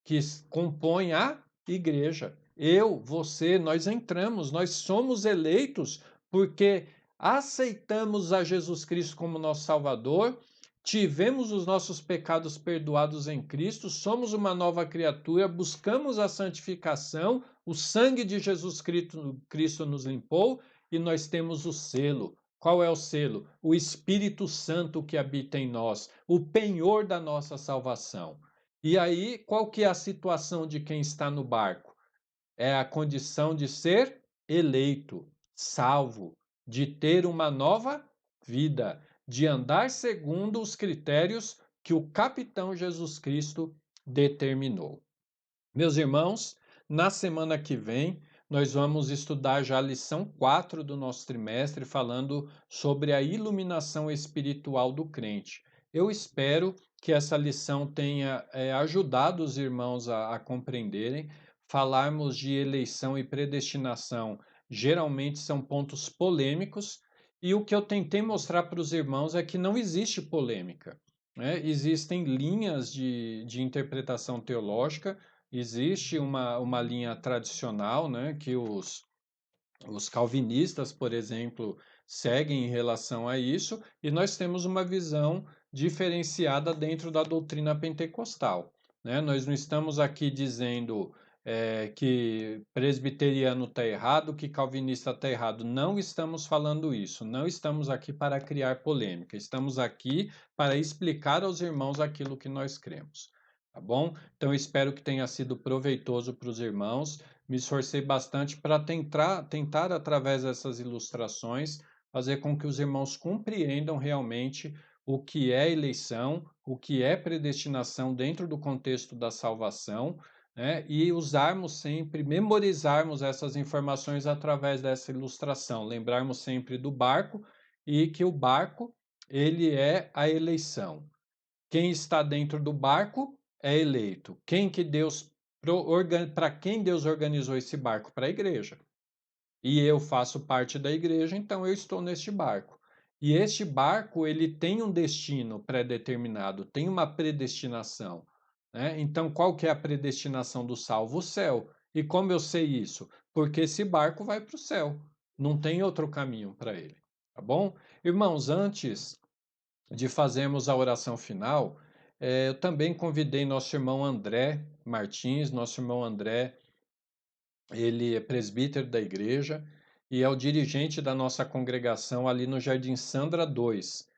que compõem a igreja. Eu, você, nós entramos, nós somos eleitos porque aceitamos a Jesus Cristo como nosso Salvador, tivemos os nossos pecados perdoados em Cristo, somos uma nova criatura, buscamos a santificação, o sangue de Jesus Cristo nos limpou e nós temos o selo. Qual é o selo? O Espírito Santo que habita em nós, o penhor da nossa salvação. E aí, qual que é a situação de quem está no barco? É a condição de ser eleito, salvo, de ter uma nova vida, de andar segundo os critérios que o capitão Jesus Cristo determinou. Meus irmãos, na semana que vem, nós vamos estudar já a lição 4 do nosso trimestre, falando sobre a iluminação espiritual do crente. Eu espero que essa lição tenha ajudado os irmãos a compreenderem. Falarmos de eleição e predestinação geralmente são pontos polêmicos, e o que eu tentei mostrar para os irmãos é que não existe polêmica. né? Existem linhas de interpretação teológica, existe uma linha tradicional, né, que os calvinistas, por exemplo, seguem em relação a isso, e nós temos uma visão diferenciada dentro da doutrina pentecostal, né? Nós não estamos aqui dizendo que presbiteriano está errado, que calvinista está errado. Não estamos falando isso. Não estamos aqui para criar polêmica. Estamos aqui para explicar aos irmãos aquilo que nós cremos. Tá bom? Então, espero que tenha sido proveitoso para os irmãos. Me esforcei bastante para tentar, através dessas ilustrações, fazer com que os irmãos compreendam realmente o que é eleição, o que é predestinação dentro do contexto da salvação, né? E usarmos sempre, memorizarmos essas informações através dessa ilustração, lembrarmos sempre do barco e que o barco, ele é a eleição. Quem está dentro do barco é eleito. Para quem Deus organizou esse barco? Para a igreja. E eu faço parte da igreja, então eu estou neste barco. E este barco, ele tem um destino pré-determinado, tem uma predestinação, né? Então, qual que é a predestinação do salvo? O céu. E como eu sei isso? Porque esse barco vai para o céu. Não tem outro caminho para ele, tá bom? Irmãos, antes de fazermos a oração final, eu também convidei nosso irmão André Martins. Nosso irmão André, ele é presbítero da igreja e é o dirigente da nossa congregação ali no Jardim Sandra 2.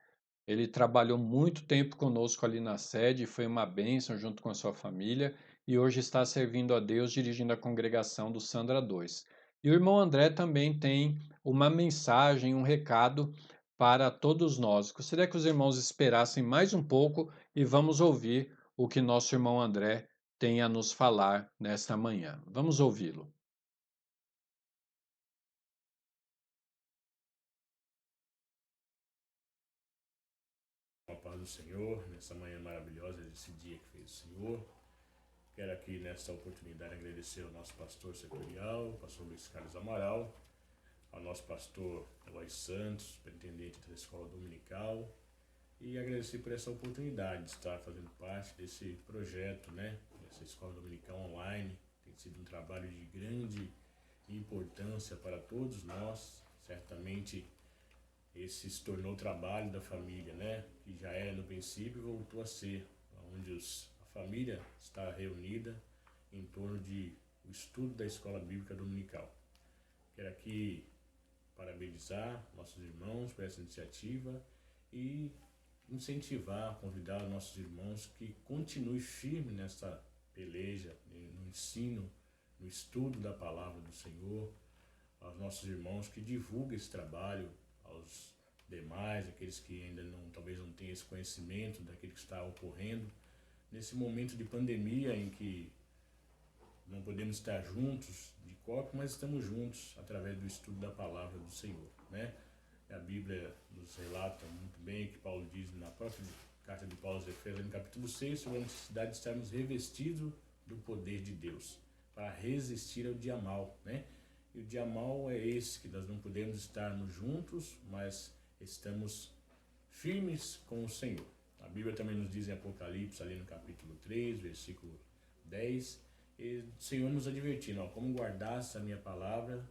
Ele trabalhou muito tempo conosco ali na sede, foi uma bênção junto com a sua família e hoje está servindo a Deus dirigindo a congregação do Sandra 2. E o irmão André também tem uma mensagem, um recado para todos nós. Gostaria que os irmãos esperassem mais um pouco e vamos ouvir o que nosso irmão André tem a nos falar nesta manhã. Vamos ouvi-lo. Com a paz do Senhor, nessa manhã maravilhosa, desse dia que fez o Senhor. Quero aqui, nesta oportunidade, agradecer ao nosso pastor setorial, o pastor Luiz Carlos Amaral, ao nosso pastor Eloy Santos, superintendente da Escola Dominical, e agradecer por essa oportunidade de estar fazendo parte desse projeto, né? Essa Escola Dominical online. Tem sido um trabalho de grande importância para todos nós, certamente. Esse se tornou o trabalho da família, né? Que já era no princípio e voltou a ser, onde a família está reunida em torno de o estudo da Escola Bíblica Dominical. Quero aqui parabenizar nossos irmãos por essa iniciativa e incentivar, convidar nossos irmãos que continuem firmes nessa peleja, no ensino, no estudo da palavra do Senhor, aos nossos irmãos que divulguem esse trabalho aos demais, aqueles que ainda talvez não tenham esse conhecimento daquilo que está ocorrendo nesse momento de pandemia em que não podemos estar juntos de corpo, mas estamos juntos através do estudo da palavra do Senhor, né? A Bíblia nos relata muito bem que Paulo diz na própria carta de Paulo aos Efésios, no capítulo 6, sobre a necessidade de estarmos revestidos do poder de Deus para resistir ao dia mal, né? E o dia mal é esse, que nós não podemos estarmos juntos, mas estamos firmes com o Senhor. A Bíblia também nos diz em Apocalipse, ali no capítulo 3, versículo 10, e o Senhor nos advertindo, como guardaste a minha palavra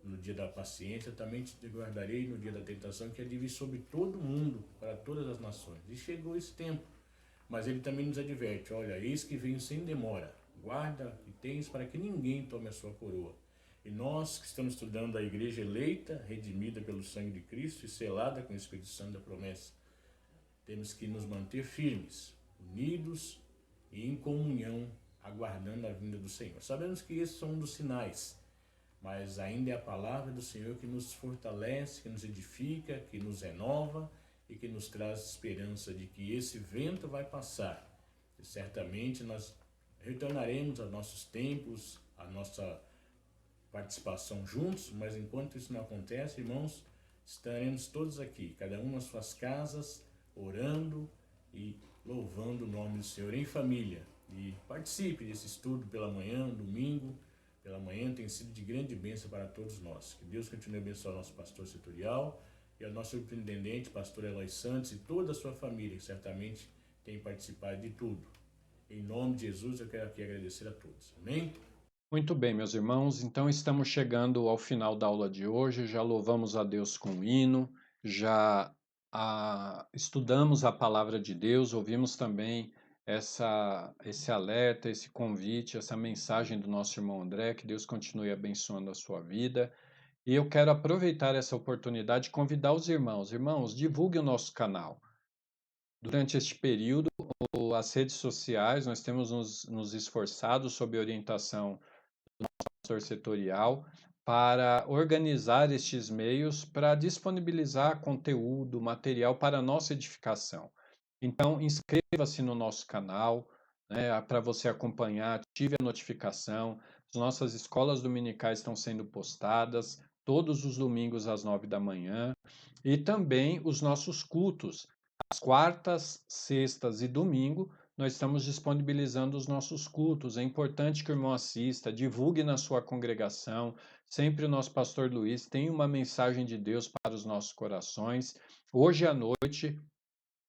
no dia da paciência, também te guardarei no dia da tentação, que é de vir sobre todo mundo, para todas as nações. E chegou esse tempo, mas ele também nos adverte, olha, eis que venho sem demora, guarda e tens para que ninguém tome a sua coroa. E nós que estamos estudando a igreja eleita, redimida pelo sangue de Cristo e selada com o Espírito Santo da promessa, temos que nos manter firmes, unidos e em comunhão, aguardando a vinda do Senhor. Sabemos que esses são um dos sinais, mas ainda é a palavra do Senhor que nos fortalece, que nos edifica, que nos renova e que nos traz esperança de que esse vento vai passar. E certamente nós retornaremos aos nossos templos, à nossa participação juntos, mas enquanto isso não acontece, irmãos, estaremos todos aqui, cada um nas suas casas, orando e louvando o nome do Senhor em família. E participe desse estudo pela manhã, domingo, pela manhã, tem sido de grande bênção para todos nós. Que Deus continue a abençoar o nosso pastor setorial e ao nosso superintendente, pastor Eloy Santos, e toda a sua família, que certamente tem participado de tudo. Em nome de Jesus, eu quero aqui agradecer a todos. Amém? Muito bem, meus irmãos, então estamos chegando ao final da aula de hoje, já louvamos a Deus com o hino, já estudamos a palavra de Deus, ouvimos também esse alerta, esse convite, essa mensagem do nosso irmão André, que Deus continue abençoando a sua vida. E eu quero aproveitar essa oportunidade e convidar os irmãos. Irmãos, divulguem o nosso canal. Durante este período, as redes sociais, nós temos nos esforçado sob orientação pastor setorial para organizar estes meios para disponibilizar conteúdo, material para a nossa edificação. Então, inscreva-se no nosso canal, né, para você acompanhar, ative a notificação. As nossas escolas dominicais estão sendo postadas todos os domingos às 9 da manhã e também os nossos cultos. Às quartas, sextas e domingo, nós estamos disponibilizando os nossos cultos. É importante que o irmão assista, divulgue na sua congregação. Sempre o nosso pastor Luiz tem uma mensagem de Deus para os nossos corações. Hoje à noite,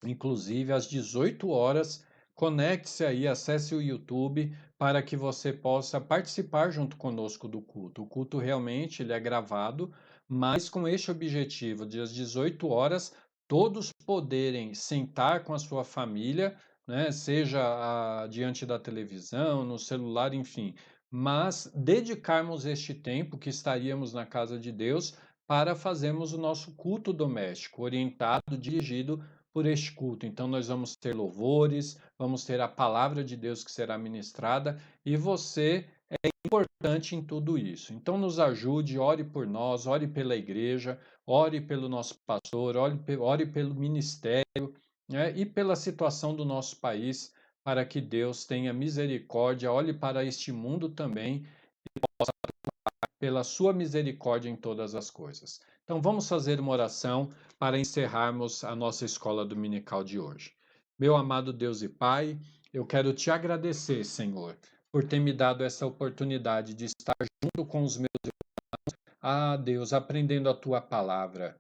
inclusive às 18 horas, conecte-se aí, acesse o YouTube para que você possa participar junto conosco do culto. O culto realmente ele é gravado, mas com este objetivo de às 18 horas todos poderem sentar com a sua família, né, seja diante da televisão, no celular, enfim, mas dedicarmos este tempo que estaríamos na casa de Deus para fazermos o nosso culto doméstico, orientado, dirigido por este culto. Então, nós vamos ter louvores, vamos ter a palavra de Deus que será ministrada e você é importante em tudo isso. Então, nos ajude, ore por nós, ore pela igreja, ore pelo nosso pastor, ore pelo ministério, né, e pela situação do nosso país, para que Deus tenha misericórdia, olhe para este mundo também pela sua misericórdia em todas as coisas. Então vamos fazer uma oração para encerrarmos a nossa escola dominical de hoje. Meu amado Deus e Pai, eu quero te agradecer, Senhor, por ter me dado essa oportunidade de estar junto com os meus irmãos, Deus, aprendendo a tua palavra.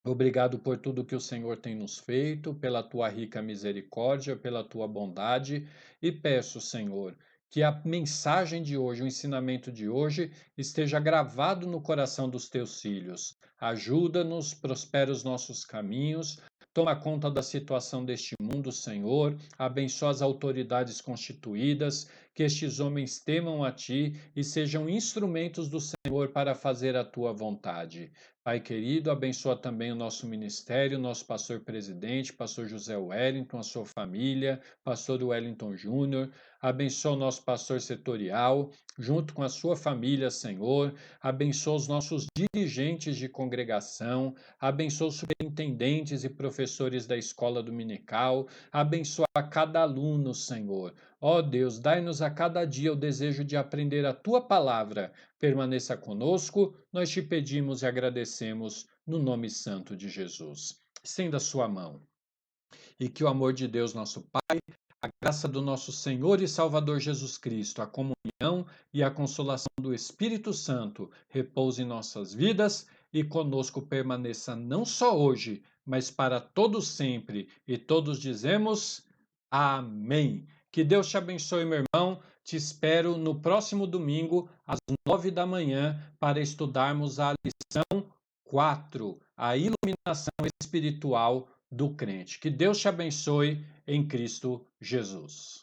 Obrigado por tudo que o Senhor tem nos feito, pela tua rica misericórdia, pela tua bondade, e peço, Senhor, que a mensagem de hoje, o ensinamento de hoje, esteja gravado no coração dos teus filhos. Ajuda-nos, prospera os nossos caminhos, toma conta da situação deste mundo, Senhor, abençoa as autoridades constituídas, que estes homens temam a ti e sejam instrumentos do Senhor para fazer a tua vontade. Pai querido, abençoa também o nosso ministério, nosso pastor presidente, pastor José Wellington, a sua família, pastor Wellington Júnior, abençoa o nosso pastor setorial, junto com a sua família, Senhor, abençoa os nossos dirigentes de congregação, abençoa os superintendentes e professores da escola dominical, abençoa cada aluno, Senhor. Ó Deus, dai-nos a cada dia o desejo de aprender a tua palavra. Permaneça conosco, nós te pedimos e agradecemos no nome santo de Jesus. Estenda a sua mão. E que o amor de Deus, nosso Pai, a graça do nosso Senhor e Salvador Jesus Cristo, a comunhão e a consolação do Espírito Santo repouse em nossas vidas e conosco permaneça não só hoje, mas para todos sempre. E todos dizemos amém. Que Deus te abençoe, meu irmão. Te espero no próximo domingo, às 9 da manhã, para estudarmos a lição 4, a iluminação espiritual do crente. Que Deus te abençoe em Cristo Jesus.